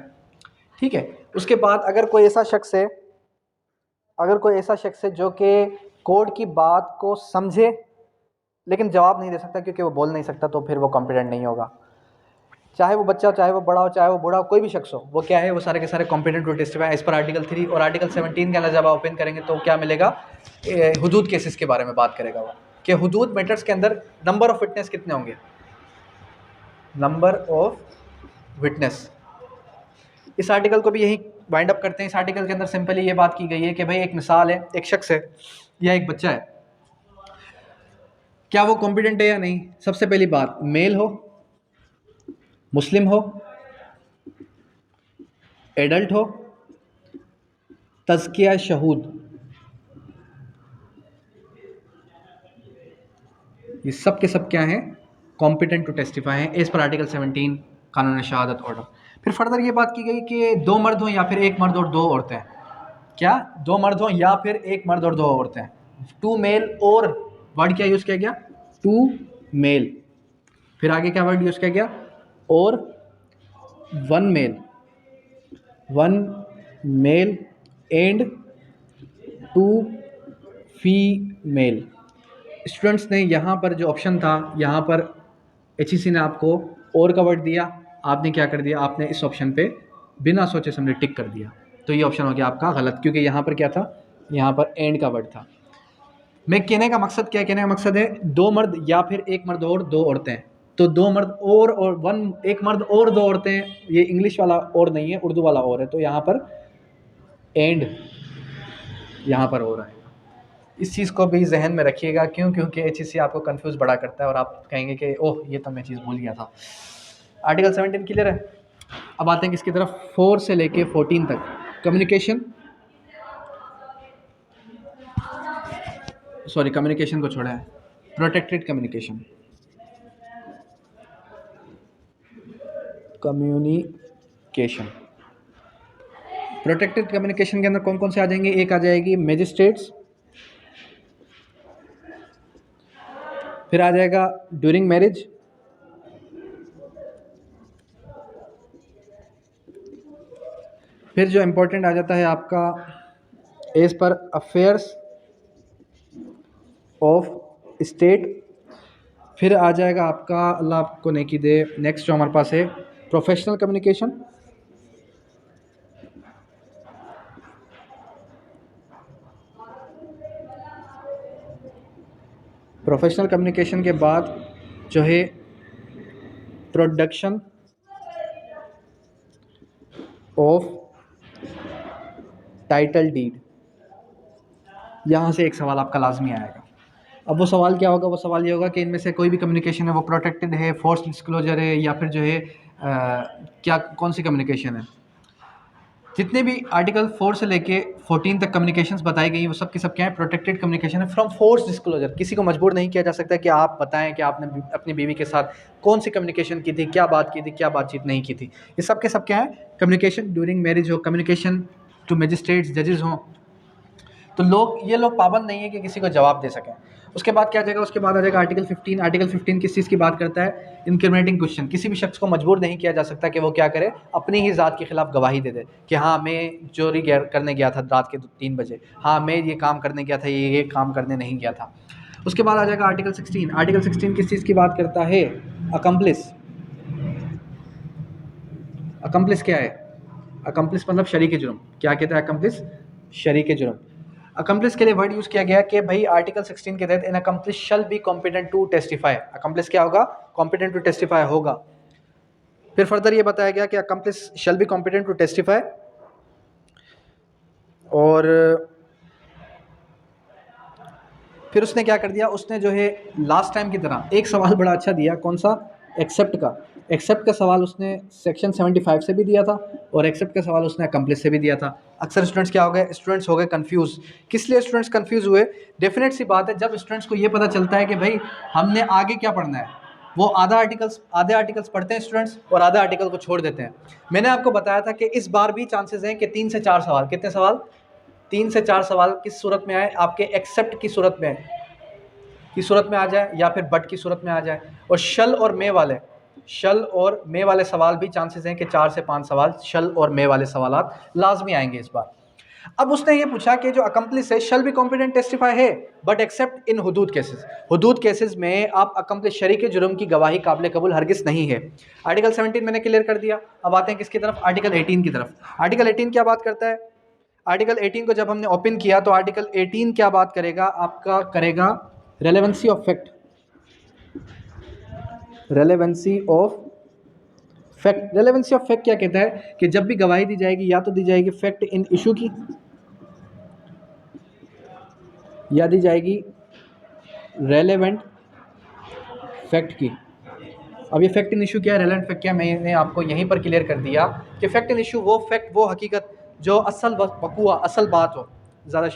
Speaker 1: ठीक है, उसके बाद अगर कोई ऐसा शख्स है जो कि कोर्ट की बात को समझे लेकिन जवाब नहीं दे सकता क्योंकि वो बोल नहीं सकता, तो फिर वो कॉम्पिटेंट नहीं होगा। चाहे वो बच्चा हो, चाहे वो बड़ा हो, चाहे वो बूढ़ा हो, कोई भी शख्स हो, वो क्या है, वो सारे के सारे कॉम्पिटेंट टू टेस्टिफाई इस पर आर्टिकल 3 और आर्टिकल 17 के अंदर जब आप ओपन करेंगे तो क्या मिलेगा, हुदूद केसेस के बारे में बात करेगा वो, कि हुदूद मैटर्स के अंदर नंबर ऑफ विटनेस कितने होंगे, नंबर ऑफ विटनेस। इस आर्टिकल को भी यही वाइंड अप करते हैं। इस आर्टिकल के अंदर सिंपली ये बात की गई है कि भाई एक मिसाल है, एक शख्स है या एक बच्चा है, क्या वो कॉम्पिटेंट है या नहीं। सबसे पहली बात, मेल हो, मुस्लिम हो, एडल्ट हो, तज़किया शहूद, ये सब के सब क्या हैं, कॉम्पिटेंट टू टेस्टिफाई हैं एज पर आर्टिकल 17 कानून शहादत ऑर्डर। फिर फर्दर ये बात की गई कि 2 मर्द हों या फिर 1 मर्द और 2 औरतें। क्या 2 मर्द हों या फिर 1 मर्द और 2 औरतें। 2 मेल और वर्ड क्या यूज़ किया गया, 2 मेल। फिर आगे क्या वर्ड यूज़ किया गया, और 1 male, 1 male and 2 female. Students ने यहाँ पर जो ऑप्शन था, यहाँ पर HEC ने आपको और का वर्ड दिया, आपने क्या कर दिया, आपने इस ऑप्शन पे बिना सोचे समझे टिक कर दिया। तो ये ऑप्शन हो गया आपका गलत, क्योंकि यहाँ पर क्या था, यहाँ पर एंड का वर्ड था। मैं कहने का मकसद क्या है, कहने का मकसद है 2 मर्द या फिर 1 मर्द और 2 औरतें। तो 2 मर्द और 1 मर्द और 2 औरतें, ये इंग्लिश वाला और नहीं है, उर्दू वाला और है। तो यहाँ पर एंड यहाँ पर हो रहा है। इस चीज़ को भी जहन में रखिएगा, क्यों, क्योंकि HEC आपको कंफ्यूज बड़ा करता है और आप कहेंगे कि ओह ये तो मैं चीज़ भूल गया था। आर्टिकल 17 क्लियर है। अब आते हैं किसकी तरफ, 4 से लेके 14 तक। कम्युनिकेशन, सॉरी कम्युनिकेशन को छोड़ा है, protected communication. Communication, protected communication के अंदर कौन कौन से आ जाएंगे, एक आ जाएगी मैजिस्ट्रेट्स, फिर आ जाएगा ड्यूरिंग मैरिज, फिर जो इम्पोर्टेंट आ जाता है आपका as per affairs of state, फिर आ जाएगा आपका, अल्लाह आपको नेकी दे, नेक्स्ट जो हमारे पास है प्रोफेशनल कम्युनिकेशन, प्रोफेशनल कम्युनिकेशन के बाद जो है प्रोडक्शन ऑफ टाइटल डीड। यहाँ से एक सवाल आपका लाजमी आएगा। अब वो सवाल क्या होगा, वो सवाल ये होगा कि इनमें से कोई भी कम्युनिकेशन है वो प्रोटेक्टेड है, फोर्स डिस्क्लोजर है, या फिर जो है क्या कौन सी कम्युनिकेशन है। जितने भी आर्टिकल 4 से लेके 14 तक कम्युनिकेशंस बताई गई वो सब की सब क्या है, प्रोटेक्टेड कम्युनिकेशन है फ्रॉम फोर्स डिस्क्लोजर। किसी को मजबूर नहीं किया जा सकता कि आप बताएं कि आपने अपनी बीवी के साथ कौन सी कम्युनिकेशन की थी, क्या बात की थी, क्या बातचीत नहीं की थी। ये सब के सब क्या है, कम्युनिकेशन ड्यूरिंग मैरिज हो, कम्युनिकेशन टू मजिस्ट्रेट्स जजेस हों, तो ये लोग पाबंद नहीं है कि किसी को जवाब दे सकें। उसके बाद क्या आ जाएगा, उसके बाद आ जाएगा आर्टिकल 15। आर्टिकल 15 किस चीज़ की बात करता है, इनक्रिमिनेटिंग क्वेश्चन। किसी भी शख्स को मजबूर नहीं किया जा सकता कि वो क्या करे, अपनी ही ज़ात के खिलाफ गवाही दे दे कि हाँ मैं चोरी करने गया था रात के 3 बजे, हाँ मैं ये काम करने गया था, ये काम करने नहीं गया था। उसके बाद आ जाएगा आर्टिकल 16। आर्टिकल 16 किस चीज़ की बात करता है, अकम्प्लिस। अकम्प्लिस क्या है, अकम्प्लिस मतलब शरीक जुर्म। क्या कहता है अकम्प्लिस, शरीक जुर्म। अकम्प्लिस के लिए वर्ड यूज़ किया गया कि भाई आर्टिकल 16 के तहत an accomplice shall be competent to testify. Accomplice क्या होगा, कॉम्पिटेंट टू टेस्टिफाई होगा। फिर फर्दर ये बताया गया कि accomplice shall be competent to testify, और फिर उसने क्या कर दिया, उसने जो है लास्ट टाइम की तरह एक सवाल बड़ा अच्छा दिया, कौन सा, एक्सेप्ट का। एक्सेप्ट का सवाल उसने सेक्शन 75 से भी दिया था, और एक्सेप्ट का सवाल उसने अकम्प्लिस से भी दिया था। अक्सर स्टूडेंट्स क्या हो गए, स्टूडेंट्स हो गए कंफ्यूज। किस लिए स्टूडेंट्स कंफ्यूज हुए, डेफिनेट सी बात है, जब स्टूडेंट्स को ये पता चलता है कि भाई हमने आगे क्या पढ़ना है, वो आधे आर्टिकल्स पढ़ते हैं स्टूडेंट्स और आधे आर्टिकल को छोड़ देते हैं। मैंने आपको बताया था कि इस बार भी चांसेस हैं कि 3 से 4 सवाल, कितने सवाल, 3 से 4 सवाल किस सूरत में आए, आपके एक्सेप्ट की सूरत में आ जाए, या फिर बट की सूरत में आ जाए। और शल और मे वाले सवाल भी चांसेस हैं कि 4 से 5 सवाल शल और मे वाले सवाल लाजमी आएंगे इस बार। अब उसने ये पूछा कि जो अकम्प्लिस है शल भी कॉम्पिटेंट टेस्टिफाई है, बट एक्सेप्ट इन हुदूद केसेस में आप अकम्प्लिस शरीक जुर्म की गवाही काबिल कबूल हरगिज़ नहीं है। आर्टिकल 17 मैंने क्लियर कर दिया। अब आते हैं किसकी तरफ, आर्टिकल 18 की तरफ। आर्टिकल 18 क्या बात करता है, आर्टिकल 18 को जब हमने ओपन किया तो आर्टिकल 18 क्या बात करेगा, आपका करेगा relevancy of fact. Relevancy of fact क्या कहता है कि जब भी गवाही दी जाएगी या तो दी जाएगी फैक्ट इन इशू की, या दी जाएगी रेलेवेंट फैक्ट की। अब ये फैक्ट इन इशू क्या है, रेलेवेंट फैक्ट क्या है, मैंने आपको यहीं पर क्लियर कर दिया कि फैक्ट इन इशू वो फैक्ट, वो हकीकत जो असल वकूआ, असल बात हो, ज़्यादा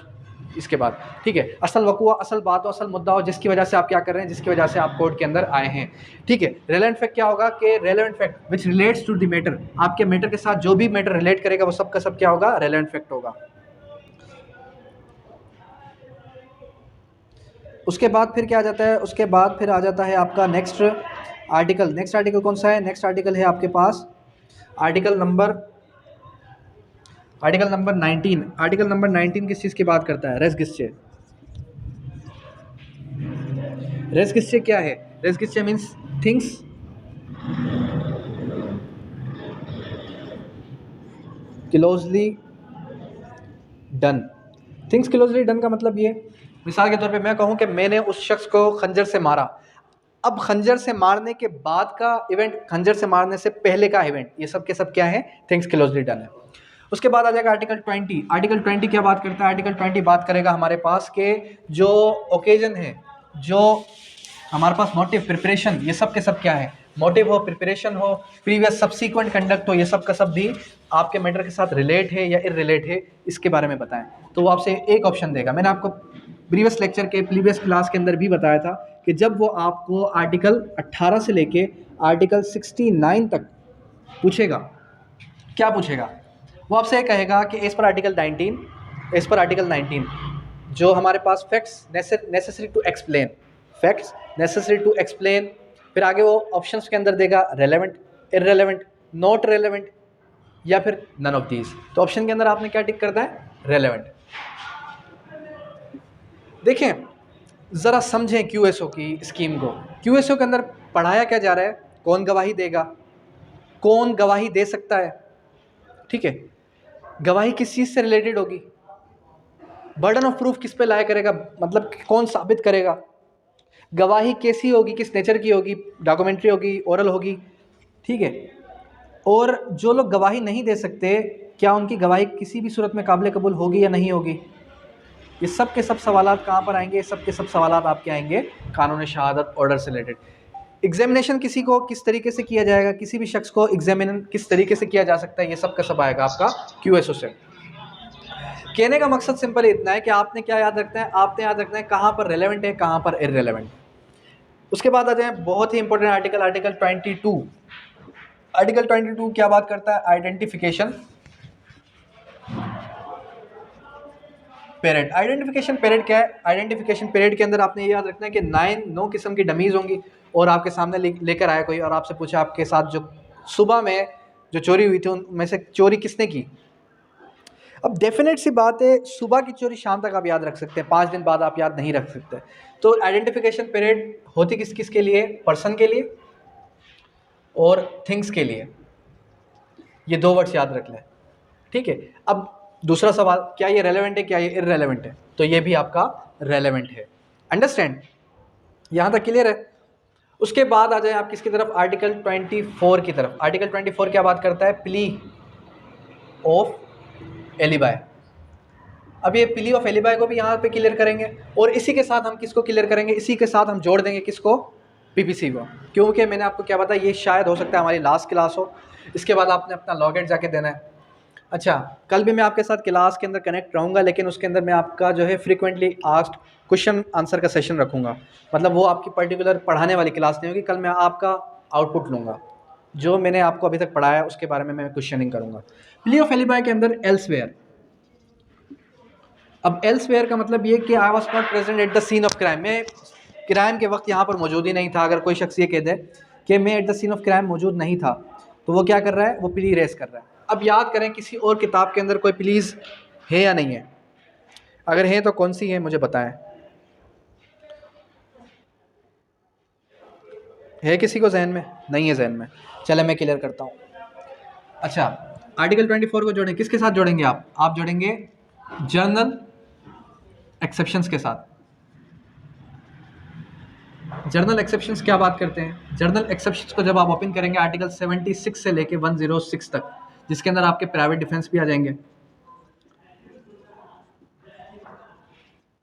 Speaker 1: इसके बाद, ठीक है। असल वक़ुआ, असल बात हो, असल मुद्दा हो, जिसकी वजह से आप क्या कर रहे हैं, जिसकी वजह से आप कोर्ट के अंदर आए हैं, ठीक है। रेलेवेंट फैक्ट क्या होगा कि relevant fact which relates to the matter, आपके मैटर के साथ जो भी मैटर रिलेट करेगा वो सब का सब क्या होगा, रेलेवेंट फैक्ट होगा। उसके बाद फिर क्या आ जाता है, उसके बाद फिर आ जाता है आपका नेक्स्ट आर्टिकल। नेक्स्ट आर्टिकल कौन सा है, नेक्स्ट आर्टिकल है आपके पास आर्टिकल नंबर 19। आर्टिकल नंबर 19 किस चीज़ की बात करता है, रेस गिस्चे। रेस गिस्चे क्या है, रेस गिस्चे means things closely done. Things closely done का मतलब ये, मिसाल के तौर पे मैं कहूँ कि मैंने उस शख्स को खंजर से मारा, अब खंजर से मारने के बाद का इवेंट, खंजर से मारने से पहले का इवेंट, ये सब के सब क्या है, थिंग्स क्लोजली डन है। उसके बाद आ जाएगा आर्टिकल 20। आर्टिकल 20 क्या बात करता है, आर्टिकल 20 बात करेगा हमारे पास के जो ओकेजन है, जो हमारे पास मोटिव, प्रिपरेशन, ये सब के सब क्या है, मोटिव हो, प्रिपरेशन हो, प्रीवियस सब्सीक्वेंट कंडक्ट हो, ये सब का सब भी आपके मैटर के साथ रिलेट है या इररिलेट है, इसके बारे में बताएं। तो वो आपसे एक ऑप्शन देगा। मैंने आपको प्रीवियस लेक्चर के प्रीवियस क्लास के अंदर भी बताया था कि जब वो आपको आर्टिकल 18 से लेके आर्टिकल 69 तक पूछेगा, क्या पूछेगा, वो आपसे ये कहेगा कि एज पर आर्टिकल 19, एज पर आर्टिकल 19 जो हमारे पास facts necessary to explain, facts necessary to explain, फिर आगे वो ऑप्शंस के अंदर देगा रेलेवेंट, इररेलेवेंट, नॉट रेलेवेंट या फिर नन ऑफ दीज। तो ऑप्शन के अंदर आपने क्या टिक करना है, रेलेवेंट। देखें ज़रा समझें क्यूएसओ की स्कीम को। क्यूएसओ के अंदर पढ़ाया क्या जा रहा है, कौन गवाही देगा, कौन गवाही दे सकता है, ठीक है, गवाही किस चीज़ से रिलेटेड होगी, बर्डन ऑफ प्रूफ किस पे लाया करेगा, मतलब कौन साबित करेगा, गवाही कैसी होगी, किस नेचर की होगी, डॉक्यूमेंट्री होगी, ओरल होगी, ठीक है। और जो लोग गवाही नहीं दे सकते, क्या उनकी गवाही किसी भी सूरत में काबिल कबूल होगी या नहीं होगी, ये सब के सब सवालात कहाँ पर आएंगे, सब के सब सवालात आपके आएंगे कानून शहादत ऑर्डर से रिलेटेड। एग्जामिनेशन किसी को किस तरीके से किया जाएगा, किसी भी शख्स को एग्जामिन किस तरीके से किया जा सकता है, ये सब का सब आएगा आपका क्यूएसओ से। कहने का मकसद सिंपल इतना है कि आपने क्या याद रखना है, आपने याद रखना है कहाँ पर रेलेवेंट है, कहाँ पर इररेलेवेंट। उसके बाद आ जाए बहुत ही इंपॉर्टेंट आर्टिकल, आर्टिकल 22। आर्टिकल 22 क्या बात करता है, आइडेंटिफिकेशन पेरेड। आइडेंटिफिकेशन पेरेड क्या है, आइडेंटिफिकेशन पेरेड के अंदर आपने ये याद रखना है कि 9 किस्म की डमीज़ होंगी और आपके सामने लेकर आया कोई और आपसे पूछा आपके साथ जो सुबह में जो चोरी हुई थी उनमें से चोरी किसने की। अब डेफिनेट सी बात है, सुबह की चोरी शाम तक आप याद रख सकते हैं, 5 दिन बाद आप याद नहीं रख सकते। तो आइडेंटिफिकेशन पीरियड होती किस किस के लिए, पर्सन के लिए और थिंग्स के लिए, ये 2 वर्ड्स याद रख लें, ठीक है। अब दूसरा सवाल, क्या ये रेलेवेंट है, क्या ये इररेलेवेंट है, तो ये भी आपका रेलेवेंट है। अंडरस्टैंड, यहाँ तक क्लियर है। उसके बाद आ जाए आप किसकी तरफ, आर्टिकल 24 की तरफ। आर्टिकल 24 क्या बात करता है, प्ली ऑफ एलिबाई। अब ये प्ली ऑफ एलिबाई को भी यहाँ पे क्लियर करेंगे और इसी के साथ हम किसको क्लियर करेंगे, इसी के साथ हम जोड़ देंगे किसको, पीपीसी को, क्योंकि मैंने आपको क्या बताया, ये शायद हो सकता है हमारी लास्ट क्लास हो, इसके बाद आपने अपना लॉगआउट जाके देना है। अच्छा, कल भी मैं आपके साथ क्लास के अंदर कनेक्ट रहूँगा, लेकिन उसके अंदर मैं आपका जो है फ्रीक्वेंटली आस्क्ड क्वेश्चन आंसर का सेशन रखूँगा, मतलब वो आपकी पर्टिकुलर पढ़ाने वाली क्लास नहीं होगी, कल मैं आपका आउटपुट लूँगा, जो मैंने आपको अभी तक पढ़ाया उसके बारे में मैं क्वेश्चनिंग करूँगा। प्ली ऑफ एलिबाई के अंदर एल्सवेयर। अब एल्सवेयर का मतलब ये कि I was not present at the scene of crime, मैं क्राइम के वक्त यहाँ पर मौजूद ही नहीं था। अगर कोई शख्स ये कह दे कि मैं at the scene of crime मौजूद नहीं था, तो वो क्या कर रहा है, वो प्ली रेस कर रहा है। अब याद करें किसी और किताब के अंदर कोई प्लीज़ है या नहीं है, अगर है तो कौन सी है मुझे बताएं, है किसी को जहन में, नहीं है जहन में, चले मैं क्लियर करता हूँ। अच्छा, आर्टिकल 24 को जोड़ें, किसके साथ जोड़ेंगे आप जोड़ेंगे जर्नल एक्सेप्शंस के साथ। जर्नल एक्सेप्शंस क्या बात करते हैं, जर्नल एक्सेप्शंस को जब आप ओपन करेंगे आर्टिकल 76 से लेके 106 तक, जिसके अंदर आपके प्राइवेट डिफेंस भी आ जाएंगे।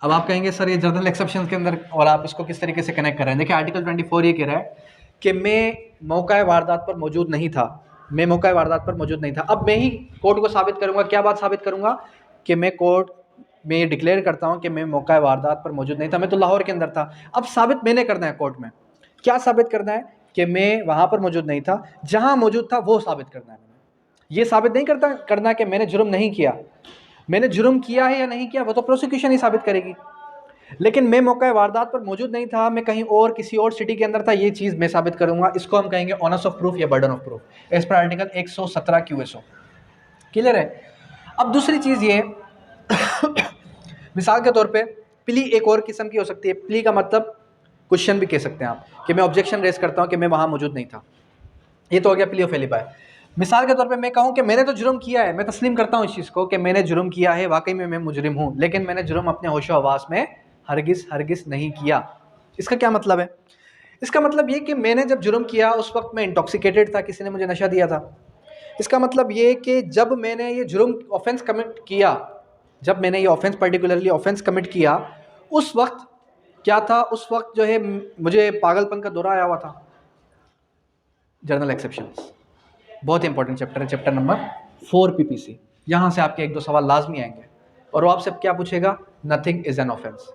Speaker 1: अब आप कहेंगे सर ये जर्नल एक्सेप्शंस के अंदर और आप इसको किस तरीके से कनेक्ट कर रहे हैं। देखिए आर्टिकल 24 ये कह रहा है कि मैं मौका वारदात पर मौजूद नहीं था, मैं मौका वारदात पर मौजूद नहीं था। अब मैं ही कोर्ट को साबित करूंगा, क्या बात साबित करूंगा, कि मैं कोर्ट मैं ये डिक्लेयर करता हूँ कि मैं मौका वारदात पर मौजूद नहीं था, मैं तो लाहौर के अंदर था। अब साबित मैंने करना है कोर्ट में। क्या साबित करना है? कि मैं वहाँ पर मौजूद नहीं था, जहाँ मौजूद था वो साबित करना है। ये साबित नहीं करना कि मैंने जुर्म नहीं किया। मैंने जुर्म किया है या नहीं किया वो तो प्रोसिक्यूशन ही साबित करेगी। लेकिन मैं मौका वारदात पर मौजूद नहीं था, मैं कहीं और किसी और सिटी के अंदर था, ये चीज़ मैं साबित करूंगा। इसको हम कहेंगे ऑनर्स ऑफ प्रूफ या बर्डन ऑफ प्रूफ एज पर आर्टिकल 117 QSO। क्लियर है? अब दूसरी चीज़ ये मिसाल के तौर पे प्ली एक और किस्म की हो सकती है। प्ली का मतलब क्वेश्चन भी कह सकते हैं आप, कि मैं ऑब्जेक्शन रेज करता हूँ कि मैं वहाँ मौजूद नहीं था। ये तो हो गया प्ली ऑफ एलिबाय। मिसाल के तौर पे मैं कहूँ कि मैंने तो जुर्म किया है, मैं तस्लीम करता हूँ इस चीज़ को कि मैंने जुर्म किया है, वाकई में मैं मुजरिम हूँ, लेकिन मैंने जुर्म अपने होशो हवास में हरगिज़ नहीं किया। इसका क्या मतलब है? इसका मतलब ये कि मैंने जब जुर्म किया उस वक्त मैं इंटॉक्सिकेटेड था, किसी ने मुझे नशा दिया था। इसका मतलब ये कि जब मैंने ये जुर्म ऑफेंस कमिट किया, जब मैंने ये ऑफेंस पर्टिकुलरली ऑफेंस कमिट किया, उस वक्त क्या था? उस वक्त जो है मुझे पागलपन का दौरा आया हुआ था। जर्नल एक्सेप्शंस बहुत ही इंपॉर्टेंट चैप्टर है, चैप्टर नंबर 4 PPC। यहाँ से आपके 1-2 सवाल लाजमी आएंगे और वो आपसे क्या पूछेगा? Nothing is an offence.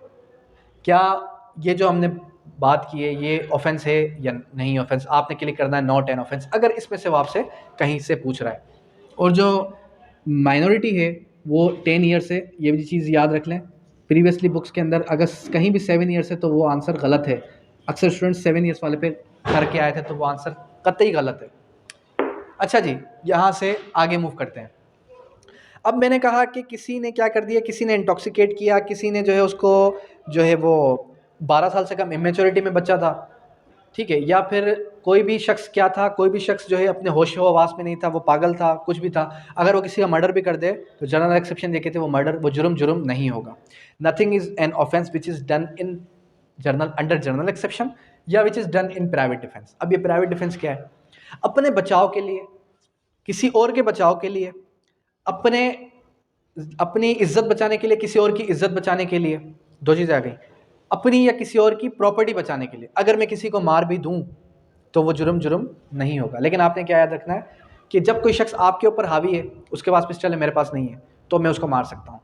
Speaker 1: क्या ये जो हमने बात की है ये ऑफेंस है या नहीं ऑफेंस? आपने क्लिक करना है नॉट एन ऑफेंस, अगर इसमें से वो आपसे कहीं से पूछ रहा है। और जो माइनॉरिटी है वो 10 ईयर से, ये भी चीज़ याद रख लें। प्रीवियसली बुक्स के अंदर अगर कहीं भी 7 ईयर से, तो वो आंसर गलत है। अक्सर स्टूडेंट्स 7 ईयर्स वाले पे करके आए थे, तो वो आंसर कतई गलत है। अच्छा जी, यहाँ से आगे मूव करते हैं। अब मैंने कहा कि किसी ने क्या कर दिया, किसी ने इंटॉक्सिकेट किया, किसी ने जो है उसको जो है वो 12 साल से कम इमेच्योरिटी में बच्चा था, ठीक है, या फिर कोई भी शख्स क्या था, कोई भी शख्स जो है अपने होश हवास में नहीं था, वो पागल था, कुछ भी था। अगर वो किसी का मर्डर भी कर दे तो जनरल एक्सेप्शन देखे थे, वो मर्डर, वो जुर्म नहीं होगा। Nothing is an offence which is done in general under general exception या which is done in private defence. अब ये प्राइवेट डिफेंस क्या है? अपने बचाव के लिए, किसी और के बचाव के लिए, अपने अपनी इज्जत बचाने के लिए, किसी और की इज्जत बचाने के लिए। दो चीज़ें आ गई, अपनी या किसी और की प्रॉपर्टी बचाने के लिए। अगर मैं किसी को मार भी दूं तो वो जुर्म नहीं होगा। लेकिन आपने क्या याद रखना है कि जब कोई शख्स आपके ऊपर हावी है, उसके पास पिस्टल है, मेरे पास नहीं है, तो मैं उसको मार सकता हूँ।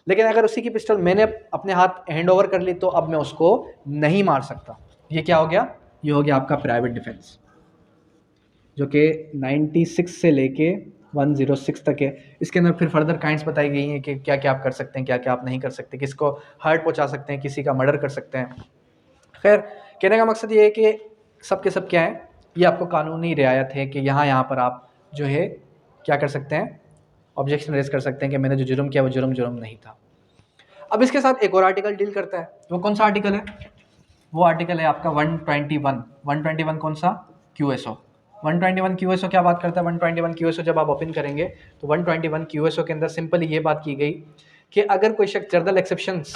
Speaker 1: लेकिन अगर उसी की पिस्टल मैंने अपने हाथ हैंड ओवर कर ली तो अब मैं उसको नहीं मार सकता। ये क्या हो गया? ये हो गया आपका प्राइवेट डिफेंस, जो कि 96 से लेके 106 तक है। इसके अंदर फिर फर्दर काइंड्स बताई गई हैं कि क्या क्या आप कर सकते हैं, क्या क्या आप नहीं कर सकते, किसको हर्ट पहुंचा सकते हैं, किसी का मर्डर कर सकते हैं। खैर, कहने का मकसद ये है कि सब के सब क्या है, ये आपको कानूनी रियायत है कि यहाँ पर आप जो है क्या कर सकते हैं, ऑब्जेक्शन रेज कर सकते हैं कि मैंने जो जुर्म किया वो जुर्म नहीं था। अब इसके साथ एक और आर्टिकल डील करता है। वो कौन सा आर्टिकल है? वो आर्टिकल है आपका 121। 121 कौन सा? QSO। 121 QSO क्या बात करता है? 121 QSO जब आप ओपन करेंगे तो 121 QSO के अंदर सिंपली ये बात की गई कि अगर कोई शख्स जर्नल एक्सेप्शंस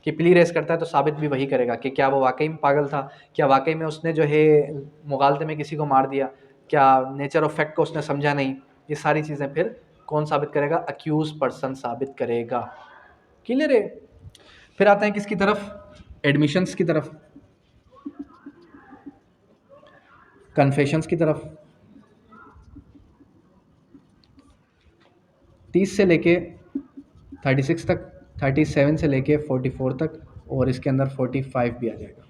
Speaker 1: की प्ली रेस करता है तो साबित भी वही करेगा कि क्या वो वाकई में पागल था, क्या वाकई में उसने जो है मुगालते में किसी को मार दिया, क्या नेचर ऑफ फैक्ट को उसने समझा नहीं। ये सारी चीज़ें फिर कौन साबित करेगा? अक्यूज पर्सन साबित करेगा। क्लियर है? फिर आते हैं किसकी तरफ? एडमिशंस की तरफ, कन्फेशंस की तरफ। 30 से लेके 36 तक, 37 से लेके 44 तक, और इसके अंदर 45 भी आ जाएगा।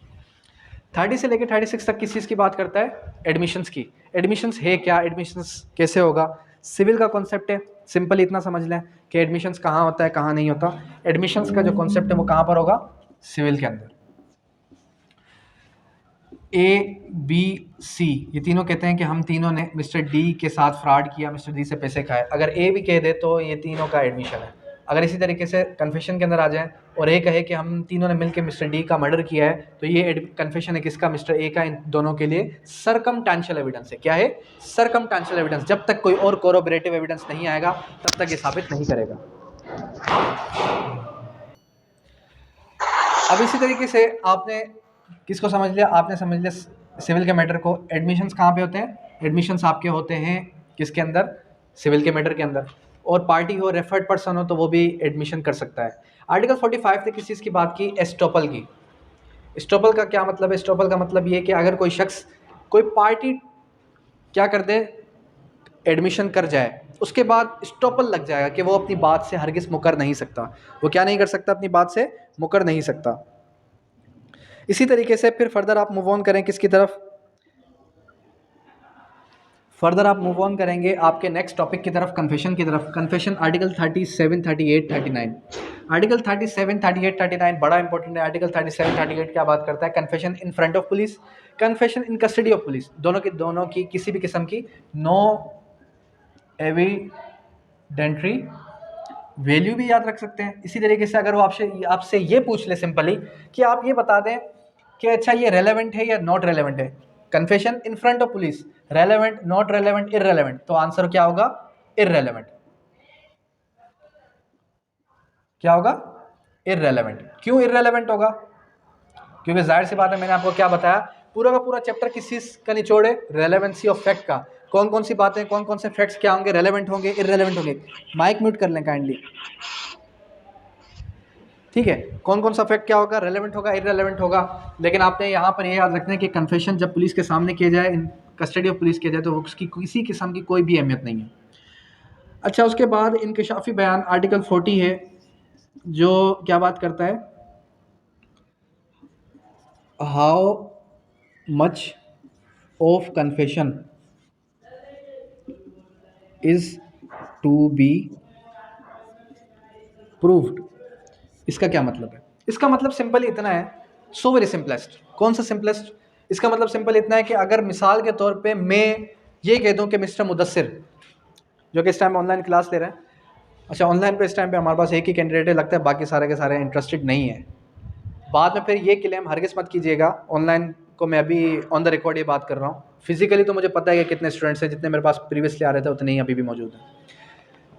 Speaker 1: 30 से लेके 36 तक किस चीज़ की बात करता है? एडमिशंस की। एडमिशंस है क्या? एडमिशंस कैसे होगा? सिविल का कॉन्सेप्ट है। सिंपल इतना समझ लें कि एडमिशंस कहाँ होता है, कहाँ नहीं होता। एडमिशंस का जो कॉन्सेप्ट है वो कहाँ पर होगा? सिविल के अंदर। ABC ये तीनों कहते हैं कि हम तीनों ने मिस्टर डी के साथ फ्रॉड किया, मिस्टर डी से पैसे खाए। अगर ए भी कह दे तो ये तीनों का एडमिशन है। अगर इसी तरीके से कन्फेशन के अंदर आ जाए और ए कहे कि हम तीनों ने मिलकर मिस्टर डी का मर्डर किया है, तो ये कन्फेशन है किसका? मिस्टर ए का। इन दोनों के लिए सरकमस्टेंशियल एविडेंस है। क्या है? Circumstantial evidence. जब तक कोई और कोरोबोरेटिव एविडेंस नहीं आएगा तब तक ये साबित नहीं करेगा। अब इसी तरीके से आपने किसको समझ लिया? आपने समझ लिया सिविल के मैटर को। एडमिशंस कहाँ पे होते हैं? एडमिशंस आपके होते हैं किसके अंदर? सिविल के मैटर के अंदर। और पार्टी हो, रेफर्ड पर्सन हो, तो वो भी एडमिशन कर सकता है। आर्टिकल 45 ने किस चीज़ की बात की? एस्टोपल की। एस्टोपल का क्या मतलब है? एस्टोपल का मतलब ये कि अगर कोई शख्स, कोई पार्टी क्या कर दे, एडमिशन कर जाए, उसके बाद स्टॉपल लग जाएगा कि वो अपनी बात से हरगिज़ मुकर नहीं सकता। वो क्या नहीं कर सकता? अपनी बात से मुकर नहीं सकता। इसी तरीके से फिर फर्दर आप मूव ऑन करें किसकी तरफ? फर्दर आप मूव ऑन करेंगे आपके नेक्स्ट टॉपिक की तरफ, कन्फेशन की तरफ। Confession article 37, 38, 39। आर्टिकल 37, 38, 39 बड़ा इंपॉर्टेंट है। आर्टिकल 37, 38 क्या बात करता है? Confession in front of police, confession in custody of police, दोनों की किसी भी किस्म की नो एविडेंटरी वैल्यू भी याद रख सकते हैं। इसी तरीके से अगर वो आपसे ये पूछ ले सिंपली कि आप ये बता दें कि अच्छा ये रेलेवेंट है या नॉट रेलेवेंट है, confession in front of police, relevant, not relevant, irrelevant, तो आंसर क्या होगा? इररेलेवेंट। क्या होगा? इररेलेवेंट। क्यों इररेलेवेंट होगा? क्योंकि जाहिर सी बात है, मैंने आपको क्या बताया, पूरा का पूरा चैप्टर किस चीज का निचोड़ है? रेलेवेंसी ऑफ फैक्ट का। कौन कौन सी बातें, कौन कौन से फैक्ट्स क्या होंगे? रेलेवेंट होंगे, इररेलेवेंट होंगे। माइक म्यूट कर लें काइंडली, ठीक है। कौन कौन सा फैक्ट क्या होगा? रेलेवेंट होगा, इररेलेवेंट होगा। लेकिन आपने यहाँ पर ये याद रखना है कि कन्फेशन जब पुलिस के सामने किया जाए, इन कस्टडी ऑफ पुलिस किया जाए, तो उसकी किसी किस्म की कोई भी अहमियत नहीं है। अच्छा, उसके बाद इंकशाफी बयान आर्टिकल 40 है, जो क्या बात करता है? How much of confession is to be proved. इसका क्या मतलब है? इसका मतलब सिंपली इतना है, सो वेरी सिंपलेस्ट। कौन सा सिंपलेस्ट? इसका मतलब सिंपल इतना है कि अगर मिसाल के तौर पे मैं ये कह दूं कि मिस्टर मुदस्सिर, जो कि इस टाइम ऑनलाइन क्लास ले रहे हैं, अच्छा ऑनलाइन पे इस टाइम पे हमारे पास एक ही कैंडिडेट है, लगता है बाकी सारे के सारे इंटरेस्टेड नहीं है। बाद में फिर ये क्लेम हरगिज़ मत कीजिएगा, ऑनलाइन को मैं अभी ऑन द रिकॉर्ड ये बात कर रहा हूँ। फिजिकली तो मुझे पता है कि कितने स्टूडेंट्स हैं, जितने मेरे पास प्रीवियसली आ रहे थे उतने ही अभी भी मौजूद हैं।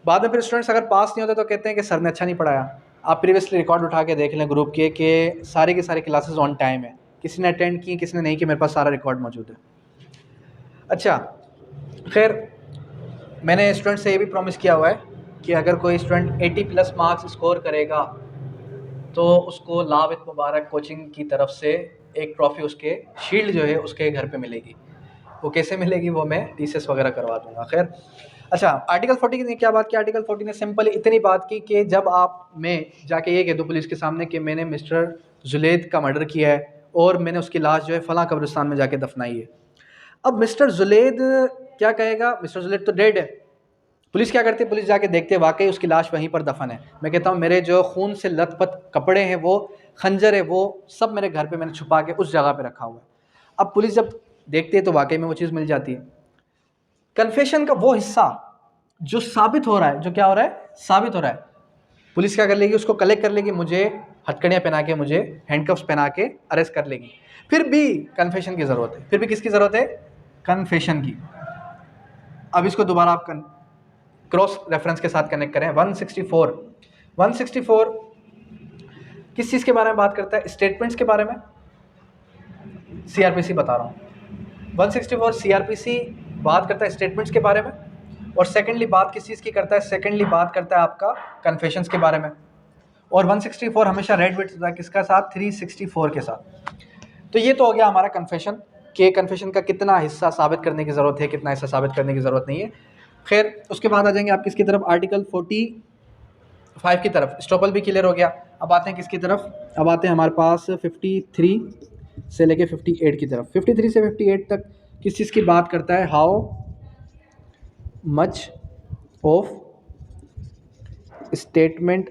Speaker 1: बाद में फिर स्टूडेंट्स अगर पास नहीं होते तो कहते हैं कि सर ने अच्छा नहीं पढ़ाया। आप प्रीवियसली रिकॉर्ड उठा के देख लें ग्रुप के कि सारे की सारी क्लासेस ऑन टाइम है, किसी ने अटेंड की किसी ने नहीं की, मेरे पास सारा रिकॉर्ड मौजूद है। अच्छा, खैर मैंने स्टूडेंट से ये भी प्रॉमिस किया हुआ है कि अगर कोई स्टूडेंट 80+ मार्क्स स्कोर करेगा तो उसको लावित मुबारक कोचिंग की तरफ से एक ट्रॉफ़ी, उसके शील्ड जो है उसके घर पे मिलेगी। वो कैसे मिलेगी वो मैं टीसीएस वगैरह करवा दूंगा। खैर, अच्छा आर्टिकल 40 ने क्या बात की? आर्टिकल 40 ने सिंपल इतनी बात की कि जब आप मैं जाके ये कह दूँ पुलिस के सामने कि मैंने मिस्टर जुलैद का मर्डर किया है और मैंने उसकी लाश जो है फ़लाँ कब्रिस्तान में जाके दफनाई है। अब मिस्टर जुलैद क्या कहेगा? मिस्टर जुलैद तो डेड है। पुलिस क्या करती है? पुलिस जाके देखते हैं वाकई उसकी लाश वहीं पर दफन है। मैं कहता हूँ मेरे जो खून से लथपथ कपड़े हैं, वो खंजर है, वो सब मेरे घर पे मैंने छुपा के उस जगह पे रखा हुआ है। अब पुलिस जब देखती है तो वाकई में वो चीज़ मिल जाती है। कन्फेशन का वो हिस्सा जो साबित हो रहा है, जो क्या हो रहा है? साबित हो रहा है। पुलिस क्या कर लेगी? उसको कलेक्ट कर लेगी, मुझे हथकड़ियाँ पहना के, मुझे हैंडकफ्स पहना के अरेस्ट कर लेगी। फिर भी कन्फेशन की ज़रूरत है। फिर भी किसकी ज़रूरत है? कन्फेशन की। अब इसको दोबारा आप क्रॉस रेफरेंस के साथ कनेक्ट करें। 164 किस चीज़ के बारे में बात करता है? स्टेटमेंट्स के बारे में। सीआरपीसी बता रहा हूँ। 164 सीआरपीसी बात करता है स्टेटमेंट्स के बारे में। और सेकेंडली बात किस चीज़ की करता है? सेकेंडली बात करता है आपका कन्फेशंस के बारे में। और 164 हमेशा रेड विथ किसका साथ? 364 के साथ। तो ये तो हो गया हमारा कन्फेशन, कि कन्फेशन का कितना हिस्सा साबित करने की ज़रूरत है, कितना हिस्सा साबित करने की ज़रूरत नहीं है। खैर, उसके बाद आ जाएंगे आप किसकी तरफ? आर्टिकल 45 की तरफ। स्टॉपल भी क्लियर हो गया। अब आते हैं किसकी तरफ? अब आते हैं हमारे पास 53 से लेके 58 की तरफ। 53 से 58 तक किस चीज़ की बात करता है? How much of statement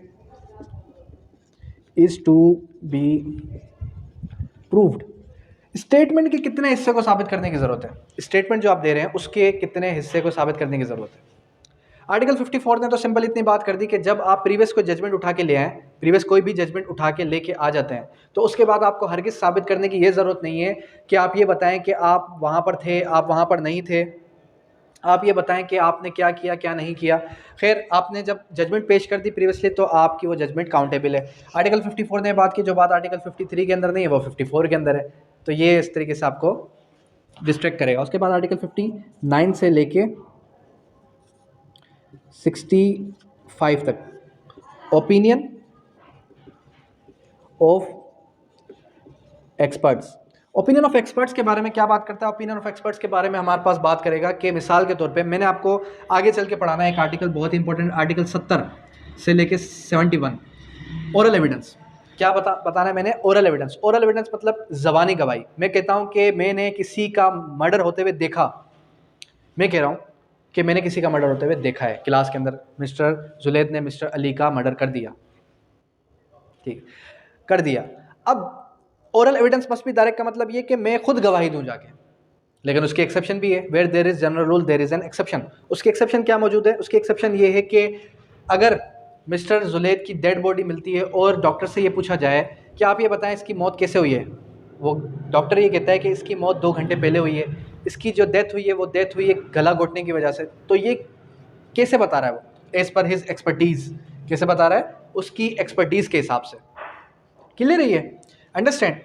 Speaker 1: is to be proved. Statement के कितने हिस्से को साबित करने की ज़रूरत है? स्टेटमेंट जो आप दे रहे हैं उसके कितने हिस्से को साबित करने की ज़रूरत है? आर्टिकल 54 ने तो सिंपल इतनी बात कर दी कि जब आप प्रीवियस कोई जजमेंट उठा के ले आए, प्रीवियस कोई भी जजमेंट उठा के लेके आ जाते हैं, तो उसके बाद आपको हरगिज़ साबित करने की ये ज़रूरत नहीं है कि आप ये बताएं कि आप वहाँ पर थे, आप वहाँ पर नहीं थे, आप ये बताएं कि आपने क्या किया क्या नहीं किया। खैर, आपने जब जजमेंट पेश कर दी प्रीवियसली तो आपकी वो जजमेंट काउंटेबल है। आर्टिकल 54 ने बात की, जो बात आर्टिकल 53 के अंदर नहीं है वो 54 के अंदर है। तो ये इस तरीके से आपको डिस्ट्रैक्ट करेगा। उसके बाद आर्टिकल 59 से लेके 65 तक, opinion of experts. Opinion of experts के बारे में क्या बात करता है? ओपिनियन ऑफ एक्सपर्ट्स के बारे में हमारे पास बात करेगा कि मिसाल के तौर पे मैंने आपको आगे चल के पढ़ाना है एक आर्टिकल, बहुत ही इंपॉर्टेंट आर्टिकल 70 से लेके 71, ओरल एविडेंस। क्या बताना है मैंने? Oral evidence. ओरल एविडेंस मतलब ज़बानी गवाही। मैं कहता हूँ कि मैंने किसी का मर्डर होते हुए देखा, मैं कह रहा हूँ कि मैंने किसी का मर्डर होते हुए देखा है, क्लास के अंदर मिस्टर जुलैद ने मिस्टर अली का मर्डर कर दिया, ठीक, कर दिया। अब oral evidence must be direct का मतलब ये कि मैं खुद गवाही दूं जाके, लेकिन उसकी एक्सेप्शन भी है। Where there is general rule there is an exception. उसकी एक्सेप्शन क्या मौजूद है? उसकी एक्सेप्शन ये है कि अगर मिस्टर जुलैद की डेड बॉडी मिलती है और डॉक्टर से ये पूछा जाए कि आप ये बताएं इसकी मौत कैसे हुई है, वो डॉक्टर ये कहता है कि इसकी मौत 2 घंटे पहले हुई है, इसकी जो डेथ हुई है वो डेथ हुई है गला घोटने की वजह से, तो ये कैसे बता रहा है? वो एज पर हिज एक्सपर्टीज़ कैसे बता रहा है? उसकी एक्सपर्टीज़ के हिसाब से। क्लियर है ये? अंडरस्टैंड?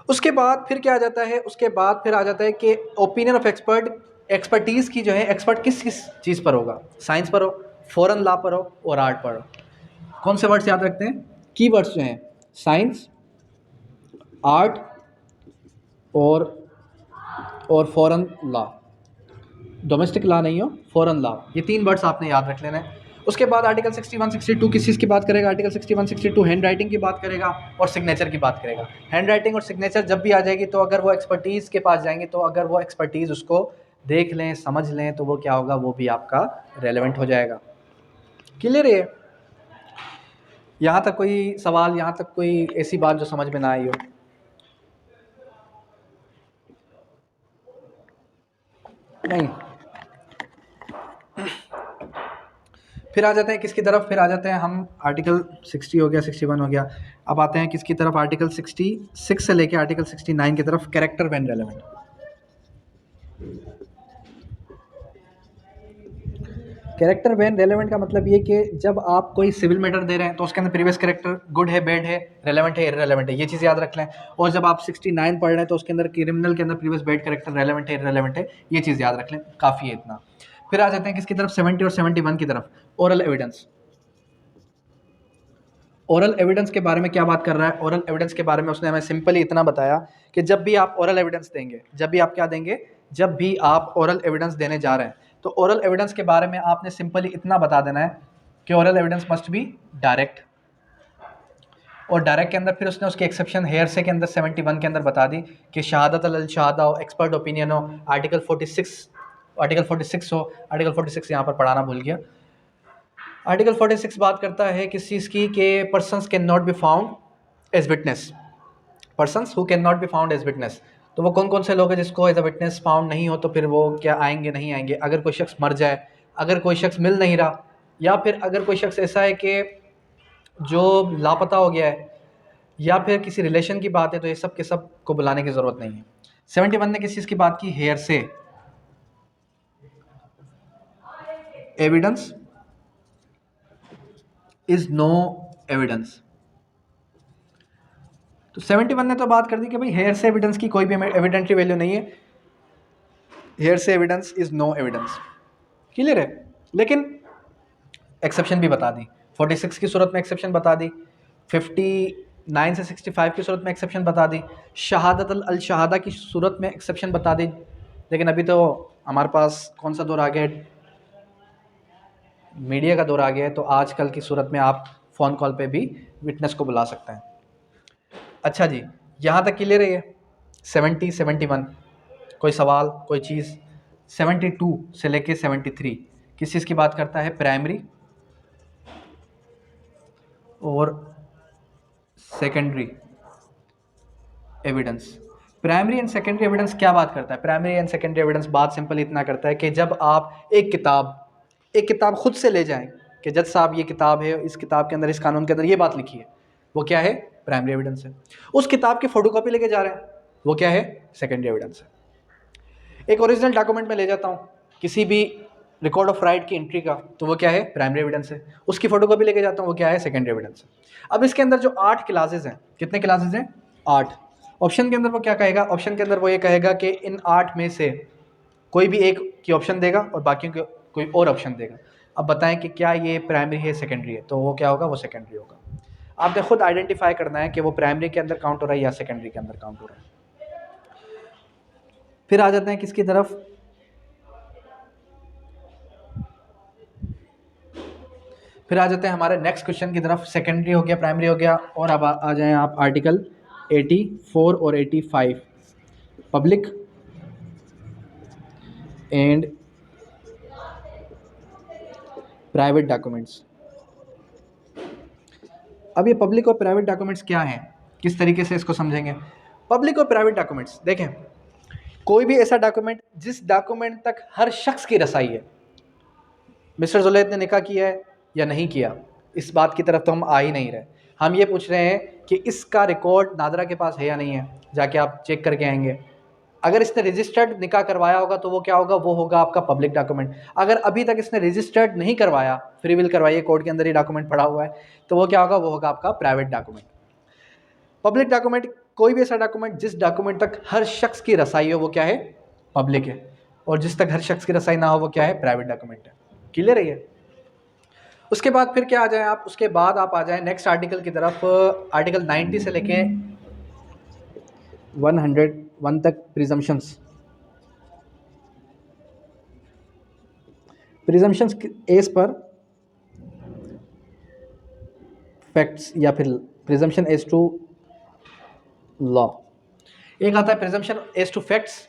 Speaker 1: उसके बाद फिर क्या आ जाता है? उसके बाद फिर आ जाता है कि ओपिनियन ऑफ एक्सपर्ट, एक्सपर्टीज़ की जो है, एक्सपर्ट किस किस चीज़ पर होगा? साइंस पर हो, फॉरेन लॉ पर हो और आर्ट पर हो। कौन से वर्ड्स याद रखते हैं? की वर्ड्स जो हैं साइंस, आर्ट और फॉरेन लॉ। डोमेस्टिक लॉ नहीं हो, फॉरेन लॉ। ये 3 वर्ड्स आपने याद रख लेना है। उसके बाद आर्टिकल 61, 62 किस चीज़ की बात करेगा? आर्टिकल 61, 62 हैंड राइटिंग की बात करेगा और सिग्नेचर की बात करेगा। हैंड राइटिंग और सिग्नेचर जब भी आ जाएगी तो अगर वो एक्सपर्टीज़ के पास जाएंगे, तो अगर वो एक्सपर्टीज़ उसको देख लें, समझ लें, तो वो क्या होगा? वो भी आपका रेलेवेंट हो जाएगा। क्लियर है? यहाँ तक कोई सवाल, यहाँ तक कोई ऐसी बात जो समझ में ना आई हो? नहीं। फिर आ जाते हैं किसकी तरफ? फिर आ जाते हैं हम, आर्टिकल 60 हो गया, 61 हो गया। अब आते हैं किसकी तरफ? आर्टिकल 66 से लेके आर्टिकल 69 की तरफ, character when relevant. Character when relevant का मतलब ये कि जब आप कोई सिविल मैटर दे रहे हैं तो उसके अंदर प्रीवियस कैरेक्टर गुड है, बैड है, रेलेवेंट है, इररेलेवेंट है, ये चीज़ याद रख लें। और जब आप 69 पढ़ रहे हैं तो उसके अंदर क्रिमिनल के अंदर प्रीवियस बैड कैरेक्टर रेलेवेंट है, इररेलेवेंट है, ये चीज़ याद रख लें, काफ़ी है इतना। फिर आ जाते हैं किसकी तरफ? 70 और 71 की तरफ, ओरल एविडेंस। ओरल एविडेंस के बारे में क्या बात कर रहा है? ओरल एविडेंस के बारे में उसने हमें सिंपली इतना बताया कि जब भी आप ओरल एविडेंस देंगे, जब भी आप क्या देंगे, जब भी आप ओरल एविडेंस देने जा रहे हैं, तो ओरल एविडेंस के बारे में आपने सिंपली इतना बता देना है कि oral evidence must be direct. और डायरेक्ट के अंदर फिर उसने उसकी एक्सेप्शन हेयर से के अंदर 71 के अंदर बता दी कि शहादत अल शहादा हो, एक्सपर्ट ओपिनियन हो, आर्टिकल 46 हो, आर्टिकल 46 यहाँ पर पढ़ाना भूल गया। आर्टिकल 46 बात करता है किस चीज़ की? कि persons can not be found as witness, persons who can not be found as witness. तो वो कौन कौन से लोग हैं जिसको एज अ विटनेस फाउंड नहीं हो, तो फिर वो क्या आएंगे? नहीं आएंगे। अगर कोई शख्स मर जाए, अगर कोई शख्स मिल नहीं रहा, या फिर अगर कोई शख्स ऐसा है कि जो लापता हो गया है, या फिर किसी रिलेशन की बात है, तो ये सब के सब को बुलाने की ज़रूरत नहीं है। 71 ने किस चीज़ की बात की? हेयर से एविडेंस इज नो एविडेंस। तो 71 ने तो बात कर दी कि भाई हेयर से एविडेंस की कोई भी एविडेंटरी वैल्यू नहीं है, hearsay evidence is no evidence. Clear है? लेकिन एक्सेप्शन भी बता दी, 46 की सूरत में एक्सेप्शन बता दी, 59 से 65 की सूरत में एक्सेप्शन बता दी, शहादत अल शहादा की सूरत में एक्सेप्शन बता दी। लेकिन अभी तो हमारे पास कौन सा दौर आ गया है? मीडिया का दौर आ गया है, तो आजकल की सूरत में आप फ़ोन कॉल पे भी विटनेस को बुला सकते हैं। अच्छा जी, यहाँ तक क्लियर है ये? 70, 71 कोई सवाल, कोई चीज़? 72 से लेके 73 किस चीज़ की बात करता है? प्राइमरी और secondary evidence. Primary and secondary evidence क्या बात करता है? प्राइमरी एंड सेकेंडरी एविडेंस बात सिंपल इतना करता है कि जब आप एक किताब खुद से ले जाएं कि जज साहब ये किताब है, इस किताब के अंदर, इस कानून के अंदर ये बात लिखी है, वो क्या है? प्राइमरी एविडेंस है। उस किताब की फोटोकॉपी लेके जा रहे हैं, वो क्या है? सेकेंडरी एविडेंस है। एक ओरिजिनल डॉक्यूमेंट में ले जाता हूँ किसी भी रिकॉर्ड ऑफ राइट की एंट्री का, तो वो क्या है? प्राइमरी एविडेंस है। उसकी फोटोकॉपी लेके जाता हूँ, वो क्या है? सेकेंडरी एविडेंस है। अब इसके अंदर जो 8 क्लासेज हैं, कितने क्लासेज हैं? 8। ऑप्शन के अंदर वो क्या कहेगा? ऑप्शन के अंदर वो ये कहेगा कि इन 8 में से कोई भी एक की ऑप्शन देगा और बाकियों को कोई और ऑप्शन देगा। अब बताएं कि क्या ये प्राइमरी है, सेकेंडरी है? तो वो क्या होगा? वो सेकेंडरी होगा। आपने खुद आइडेंटिफाई करना है कि वो प्राइमरी के अंदर काउंट हो रहा है या सेकेंडरी के अंदर काउंट हो रहा है। फिर आ जाते हैं किसकी तरफ, फिर आ जाते हैं हमारे नेक्स्ट क्वेश्चन की तरफ। सेकेंडरी हो गया, प्राइमरी हो गया, और अब आ जाएं आप आर्टिकल 84 और 85, पब्लिक एंड प्राइवेट डॉक्यूमेंट्स। अब ये पब्लिक और प्राइवेट डॉक्यूमेंट्स क्या हैं, किस तरीके से इसको समझेंगे। पब्लिक और प्राइवेट डॉक्यूमेंट्स, देखें कोई भी ऐसा डॉक्यूमेंट जिस डॉक्यूमेंट तक हर शख्स की रसाई है। मिस्टर जुलैद ने निकाह किया है या नहीं किया, इस बात की तरफ तो हम आ ही नहीं रहे। हम ये पूछ रहे हैं कि इसका रिकॉर्ड नादरा के पास है या नहीं है, जाके आप चेक करके आएंगे। अगर इसने रजिस्टर्ड निकाह करवाया होगा तो वो क्या होगा, वो होगा आपका पब्लिक डॉक्यूमेंट। अगर अभी तक इसने रजिस्टर्ड नहीं करवाया, फ्री विल करवाइए, कोर्ट के अंदर ही डॉक्यूमेंट पड़ा हुआ है, तो वो क्या होगा, वो होगा आपका प्राइवेट डॉक्यूमेंट। पब्लिक डॉक्यूमेंट कोई भी ऐसा डॉक्यूमेंट जिस डॉक्यूमेंट तक हर शख्स की रसाई हो, वो क्या है, पब्लिक है। और जिस तक हर शख्स की रसाई ना हो, वो क्या है, प्राइवेट डॉक्यूमेंट है। क्लियर है ये। उसके बाद फिर क्या आ जाए आप, उसके बाद आप आ जाए नेक्स्ट आर्टिकल की तरफ। आर्टिकल 90 से लेके 101 तक प्रिजम्पशंस। प्रिजम्पशंस एज पर फैक्ट्स या फिर प्रिजम्पशन एज टू लॉ। एक आता है प्रिजम्पशन एज टू फैक्ट्स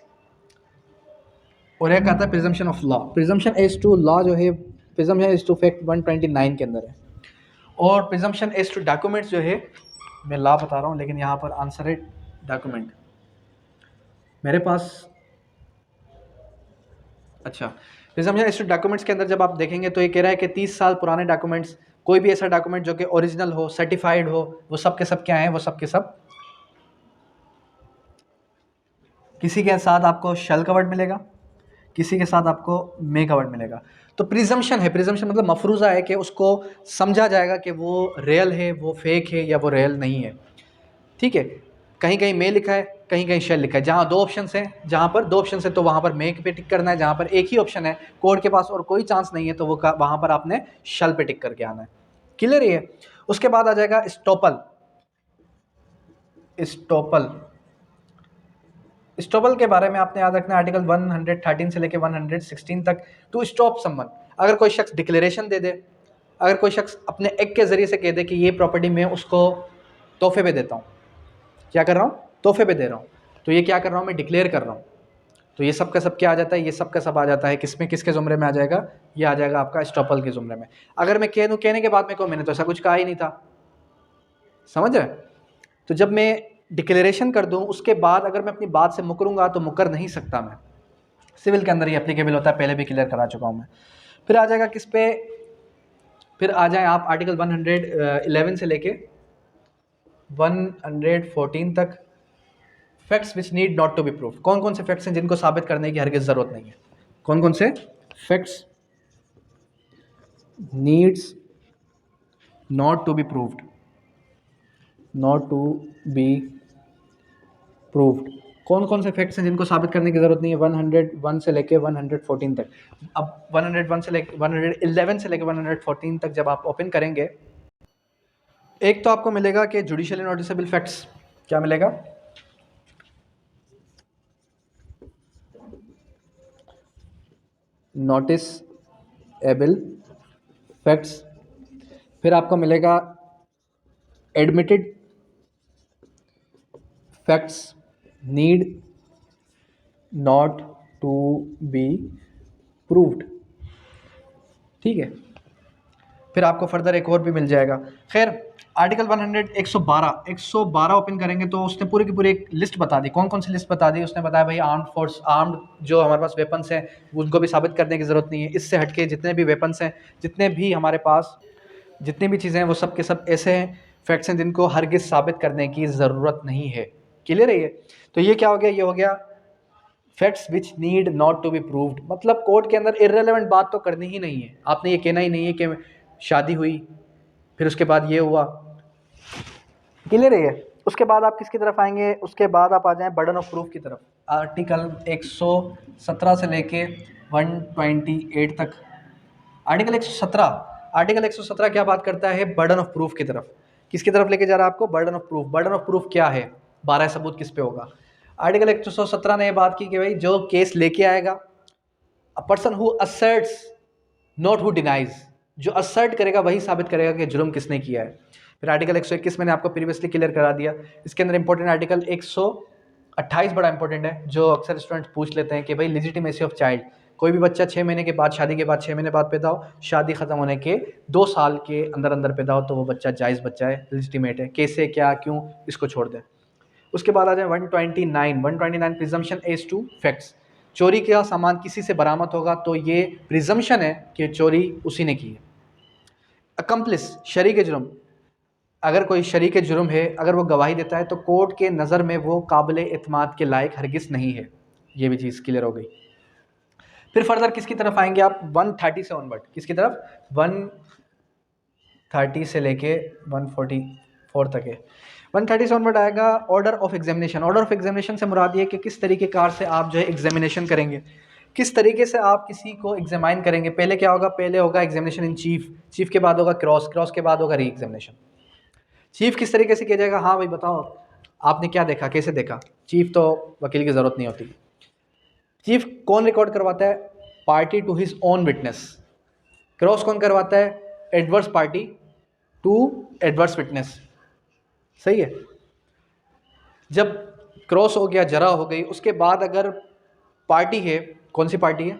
Speaker 1: और एक आता है presumption of law. Presumption as to law जो है, प्रिजम्पशन एज टू फैक्ट 129 के अंदर है। और प्रिजम्पशन एज टू डॉक्यूमेंट्स जो है, मैं लॉ बता रहा हूँ लेकिन यहाँ पर आंसर है डॉक्यूमेंट मेरे पास। अच्छा, प्रिजम्पशन एज टू डॉक्यूमेंट्स के अंदर जब आप देखेंगे तो ये कह रहा है कि 30 साल पुराने डॉक्यूमेंट्स, कोई भी ऐसा डॉक्यूमेंट जो कि ओरिजिनल हो, सर्टिफाइड हो, वो सब के सब क्या हैं, वो सब के सब किसी के साथ आपको शल कवर्ड मिलेगा, किसी के साथ आपको मे कवर्ड मिलेगा। तो प्रिजम्पशन है, प्रिजम्पशन मतलब मफरूज़ा है कि उसको समझा जाएगा कि वो रियल है, वो फेक है, या वो रियल नहीं है। ठीक है, कहीं कहीं मे लिखा है, कहीं कहीं शेल लिखा है। जहाँ दो ऑप्शन हैं, जहाँ पर दो ऑप्शन है तो वहाँ पर मे पे टिक करना है। जहाँ पर एक ही ऑप्शन है, कोड के पास और कोई चांस नहीं है, तो वो वहाँ पर आपने शल पे टिक करके आना है। क्लियर है। उसके बाद आ जाएगा स्टॉपल। स्टॉपल, स्टॉपल के बारे में आपने याद रखना है आर्टिकल 113 से लेकर 116 तक। टू स्टॉप समवन, अगर कोई शख्स डिक्लेरेशन दे दे, अगर कोई शख्स अपने एक्ट के ज़रिए से कह दे कि ये प्रॉपर्टी मैं उसको तोहफे पे देता हूँ, क्या कर रहा हूँ, तोहफे पे दे रहा हूँ, तो ये क्या कर रहा हूँ, मैं डिक्लेयर कर रहा हूँ। तो ये सब का सब क्या आ जाता है, ये सब का सब आ जाता है किसमें, किसके ज़ुमरे में आ जाएगा, ये आ जाएगा आपका स्टॉपल के ज़ुमरे में। अगर मैं कह दूँ, कहने के बाद में को मैंने तो ऐसा कुछ कहा ही नहीं था, समझ रहे। तो जब मैं डिक्लेरेशन कर दूं, उसके बाद अगर मैं अपनी बात से मुकरूंगा तो मुकर नहीं सकता मैं। सिविल के अंदर ये एप्लीकेबल होता है, पहले भी क्लियर करा चुका हूं मैं। फिर आ जाएगा किस पे, फिर आ जाए आप आर्टिकल 111 से लेके 114 तक, facts which need not to be proof. कौन कौन से फैक्ट्स हैं जिनको साबित करने की हरगिज़ ज़रूरत नहीं है, कौन कौन से facts needs not to be proved, not to be proved. कौन कौन से फैक्ट्स हैं जिनको साबित करने की ज़रूरत नहीं है, 101 से लेके 114 तक। अब 101 से लेके 111 से लेके 114 तक जब आप ओपन करेंगे, एक तो आपको मिलेगा कि जुडिशियली नोटिसेबल फैक्ट्स। क्या मिलेगा, नोटिस एबल फैक्ट्स। फिर आपको मिलेगा admitted facts need not to be proved. ठीक है, फिर आपको फर्दर एक और भी मिल जाएगा। खैर, आर्टिकल 112 ओपन करेंगे तो उसने पूरी की पूरी एक लिस्ट बता दी। कौन कौन सी लिस्ट बता दी, उसने बताया भाई आर्म्ड फोर्स, आर्म्ड जो हमारे पास वेपन्स हैं उनको भी साबित करने की ज़रूरत नहीं है। इससे हटके जितने भी वेपन्स हैं, जितने भी हमारे पास जितनी भी चीज़ें हैं, वो सब के सब ऐसे हैं फैक्ट्स हैं जिनको हरगिज़ साबित करने की ज़रूरत नहीं है। क्लियर है ये। तो ये क्या हो गया, ये हो गया facts which need not to be proved. मतलब कोर्ट के अंदर इररेलेवेंट बात तो करनी ही नहीं है, आपने ये कहना ही नहीं है कि शादी हुई फिर उसके बाद ये हुआ। क्लियर है ये। उसके बाद आप किसकी तरफ आएंगे, उसके बाद आप आ जाएं बर्डन ऑफ प्रूफ की तरफ। आर्टिकल 117 से लेके 128 तक। आर्टिकल 117 क्या बात करता है, बर्डन ऑफ प्रूफ की तरफ। किसकी तरफ लेके जा रहा है आपको, burden of proof. Burden of proof क्या है, 12 सबूत किस पे होगा। आर्टिकल 117 ने ये बात की कि भाई जो केस लेके आएगा, a person who assets not who denies, जो असर्ट करेगा वही साबित करेगा कि जुर्म किसने किया है। फिर आर्टिकल 121 मैंने आपको प्रीवियसली क्लियर करा दिया। इसके अंदर इंपॉर्टेंट आर्टिकल 128 बड़ा इंपॉर्टेंट है, जो अक्सर स्टूडेंट पूछ लेते हैं कि भाई लेजिटिमेसी ऑफ चाइल्ड, कोई भी बच्चा 6 महीने के बाद, शादी के बाद 6 महीने बाद पैदा हो, शादी खत्म होने के 2 साल के अंदर अंदर पैदा हो, तो वो बच्चा जायज़ बच्चा है, लेजिटिमेट है। कैसे, क्या, क्यों, इसको छोड़ दें। उसके बाद आ जाए 129 प्रिजम्पशन एज टू फैक्ट्स। चोरी का सामान किसी से बरामद होगा तो ये प्रिजम्पशन है कि चोरी उसी ने की है। अकम्प्लिस, शरीक जुर्म, अगर कोई शरीक जुर्म है, अगर वो गवाही देता है तो कोर्ट के नज़र में वो काबिल एतमाद के लायक हरगिज़ नहीं है। ये भी चीज़ क्लियर हो गई। फिर फर्दर किसकी तरफ आएंगे आप, 130 से ऑनवर्ड, किसकी तरफ, 130 से लेके 144 तक है। 130 से ऑनवर्ड आएगा order of examination. Order of examination से मुराद ये कि किस तरीके कार से आप जो है एग्जामिनेशन करेंगे, किस तरीके से आप किसी को एग्जामाइन करेंगे। पहले क्या होगा, पहले होगा एग्जामिनेशन इन चीफ, चीफ के बाद होगा क्रॉस, क्रॉस के बाद होगा री एग्जामिनेशन। चीफ किस तरीके से किया जाएगा, हाँ भाई बताओ आपने क्या देखा, कैसे देखा। चीफ तो वकील की ज़रूरत नहीं होती। चीफ कौन रिकॉर्ड करवाता है, party to his own witness. Cross कौन करवाता है, adverse party to adverse witness. सही है। जब क्रॉस हो गया, जरा हो गई, उसके बाद अगर पार्टी है, कौन सी पार्टी है,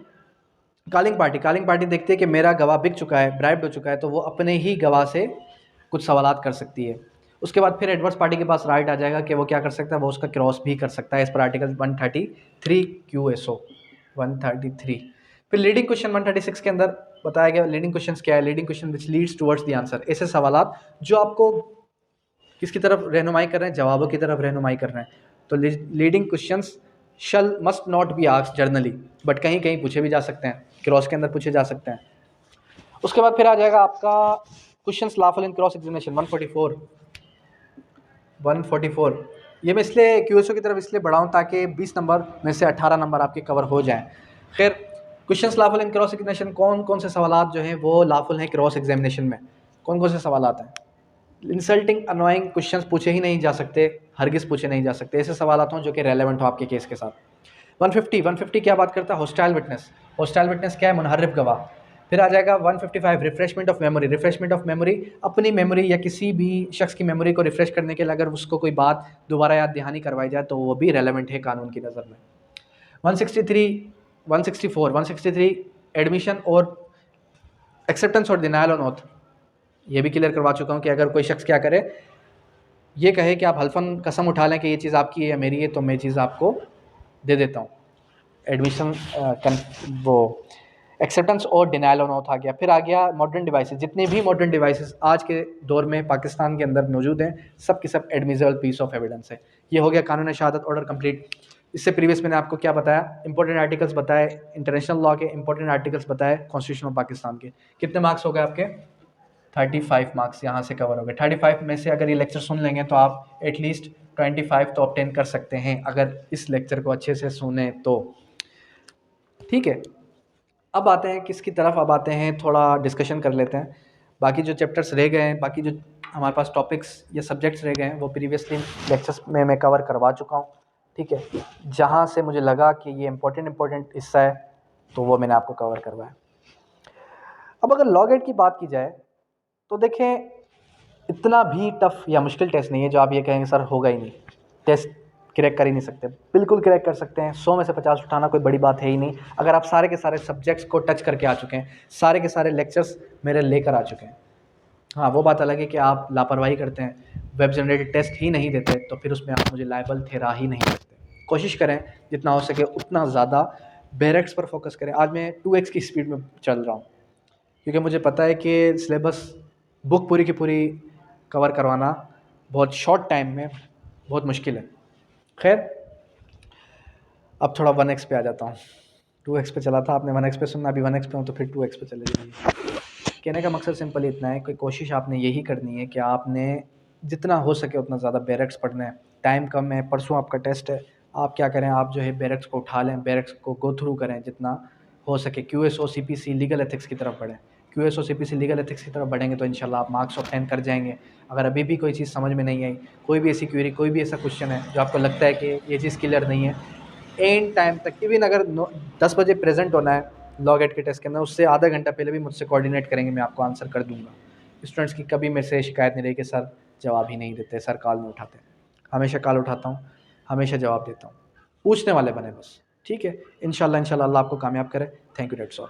Speaker 1: कॉलिंग पार्टी। कॉलिंग पार्टी देखती है कि मेरा गवाह बिक चुका है, ब्राइब्ड हो चुका है, तो वो अपने ही गवाह से कुछ सवालात कर सकती है। उसके बाद फिर एडवर्स पार्टी के पास राइट आ जाएगा कि वो क्या कर सकता है, वो उसका क्रॉस भी कर सकता है इस पर आर्टिकल 133 QSO 133। फिर लीडिंग क्वेश्चन 136 के अंदर बताया गया लीडिंग क्वेश्चन क्या है। Leading question which leads towards the answer, ऐसे सवालात जो आपको किसकी तरफ रहनुमाई कर रहे हैं, जवाबों की तरफ रहनुमाई कर रहे हैं। तो leading questions shall must not be asked generally, but कहीं कहीं पूछे भी जा सकते हैं, क्रॉस के अंदर पूछे जा सकते हैं। उसके बाद फिर आ जाएगा आपका क्वेश्चंस लॉफुल इन क्रॉस एग्जामिनेशन 144। ये मैं इसलिए क्यूएसओ की तरफ इसलिए बढ़ाऊँ ताकि 20 नंबर में से 18 नंबर आपके कवर हो जाएं। खैर, क्वेश्चंस लॉफुल इन क्रॉस एग्जामिनेशन, कौन कौन से सवालात जो हैं वो लॉफुल हैं क्रॉस एग्जामिनेशन में, कौन कौन से सवालात हैं। इंसल्टिंग अनोइंग क्वेश्चंस पूछे ही नहीं जा सकते, हरगिज़ पूछे नहीं जा सकते। ऐसे सवालात हों जो कि रेलेवेंट हो आपके केस के साथ। 150 क्या बात करता है, हॉस्टाइल विटनेस। हॉस्टाइल विटनेस क्या है, मुनहर्रिफ गवाह। फिर आ जाएगा 155 refreshment of memory. Refreshment of memory, अपनी मेमोरी या किसी भी शख्स की मेमोरी को रिफ्रेश करने के लिए अगर उसको कोई बात दोबारा याद दहानी करवाई जाए तो वो भी रेलेवेंट है कानून की नज़र में। 163 एडमिशन और एक्सेप्टेंस और डिनायल ऑन ओथ, ये भी क्लियर करवा चुका हूँ कि अगर कोई शख्स क्या करे, ये कहे कि आप हल्फन कसम उठा लें कि ये चीज़ आपकी है या मेरी है, तो मैं चीज़ आपको दे देता हूँ। एडमिशन वो एक्सेप्टेंस और डिनायल ऑन ओथ आ गया। फिर आ गया मॉडर्न डिवाइसेस। जितने भी मॉडर्न डिवाइसेस आज के दौर में पाकिस्तान के अंदर मौजूद हैं, सब की सब एडमिसिबल पीस ऑफ एविडेंस है। ये हो गया कानून शहादत ऑर्डर कंप्लीट। इससे प्रीवियस मैंने आपको क्या बताया, इंपॉर्टेंट आर्टिकल्स बताए इंटरनेशनल लॉ के, इंपॉर्टेंट आर्टिकल्स बताए कॉन्स्टिट्यूशन ऑफ पाकिस्तान के। कितने मार्क्स हो गए आपके, 35 मार्क्स यहाँ से कवर हो गए। 35 में से अगर ये लेक्चर सुन लेंगे तो आप एटलीस्ट 25 तो ऑब्टेन कर सकते हैं, अगर इस लेक्चर को अच्छे से सुने तो। ठीक है, अब आते हैं किसकी तरफ, अब आते हैं थोड़ा डिस्कशन कर लेते हैं। बाकी जो चैप्टर्स रह गए हैं, बाकी जो हमारे पास टॉपिक्स या सब्जेक्ट्स रह गए हैं, वो प्रीवियसली लेक्चर्स में मैं कवर करवा चुका हूँ। ठीक है, जहाँ से मुझे लगा कि ये इंपॉर्टेंट हिस्सा है तो वो मैंने आपको कवर करवाया। अब अगर लॉ गेट की बात की जाए तो देखें, इतना भी टफ या मुश्किल टेस्ट नहीं है जो आप ये कहेंगे सर होगा ही नहीं, टेस्ट क्रैक कर ही नहीं सकते। बिल्कुल क्रैक कर सकते हैं, 100 में से 50 उठाना कोई बड़ी बात है ही नहीं। अगर आप सारे के सारे सब्जेक्ट्स को टच करके आ चुके हैं, सारे के सारे लेक्चर्स मेरे लेकर आ चुके हैं। हाँ, वो बात अलग है कि आप लापरवाही करते हैं, वेब जनरेटेड टेस्ट ही नहीं देते, तो फिर उसमें आप मुझे लायबल ठहरा ही नहीं सकते। कोशिश करें जितना हो सके उतना ज़्यादा बैरेक्स पर फोकस करें। आज मैं 2x की स्पीड में चल रहा हूँ क्योंकि मुझे पता है कि सिलेबस बुक पूरी की पूरी कवर करवाना बहुत शॉर्ट टाइम में बहुत मुश्किल है। खैर, अब थोड़ा 1x पे आ जाता हूँ। 2x पे चला था, आपने 1x पे सुनना, अभी 1x पे हूँ तो फिर 2x पे चले जाइए। कहने का मकसद सिंपल ही इतना है कि कोशिश आपने यही करनी है कि आपने जितना हो सके उतना ज़्यादा बैरेक्स पढ़ना है। टाइम कम है, परसों आपका टेस्ट है, आप क्या करें, आप जो है बैरेक्स को उठा लें, बैरेक्स को गो थ्रू करें जितना हो सके। QSO CPC लीगल एथिक्स की तरफ बढ़ें। QS और CPC लीगल एथिक्स की तरफ बढ़ेंगे तो इंशाल्लाह आप मार्क्स ऑब्टेन कर जाएंगे। अगर अभी भी कोई चीज़ समझ में नहीं आई, कोई भी ऐसी क्वेरी, कोई भी ऐसा क्वेश्चन है जो आपको लगता है कि ये चीज़ क्लियर नहीं है, एंड टाइम तक, इवन अगर 10 बजे प्रेजेंट होना है लॉ गेट के टेस्ट के अंदर, उससे आधा घंटा पहले भी मुझसे कोऑर्डिनेट करेंगे, मैं आपको आंसर कर दूंगा। स्टूडेंट्स की कभी मेरे से शिकायत नहीं रही कि सर जवाब ही नहीं देते, सर कॉल नहीं उठाते। हमेशा कॉल उठाता हूँ, हमेशा जवाब देता हूँ। पूछने वाले बने बस, ठीक है। इंशाल्लाह अल्लाह आपको कामयाब करे। Thank you, that's all.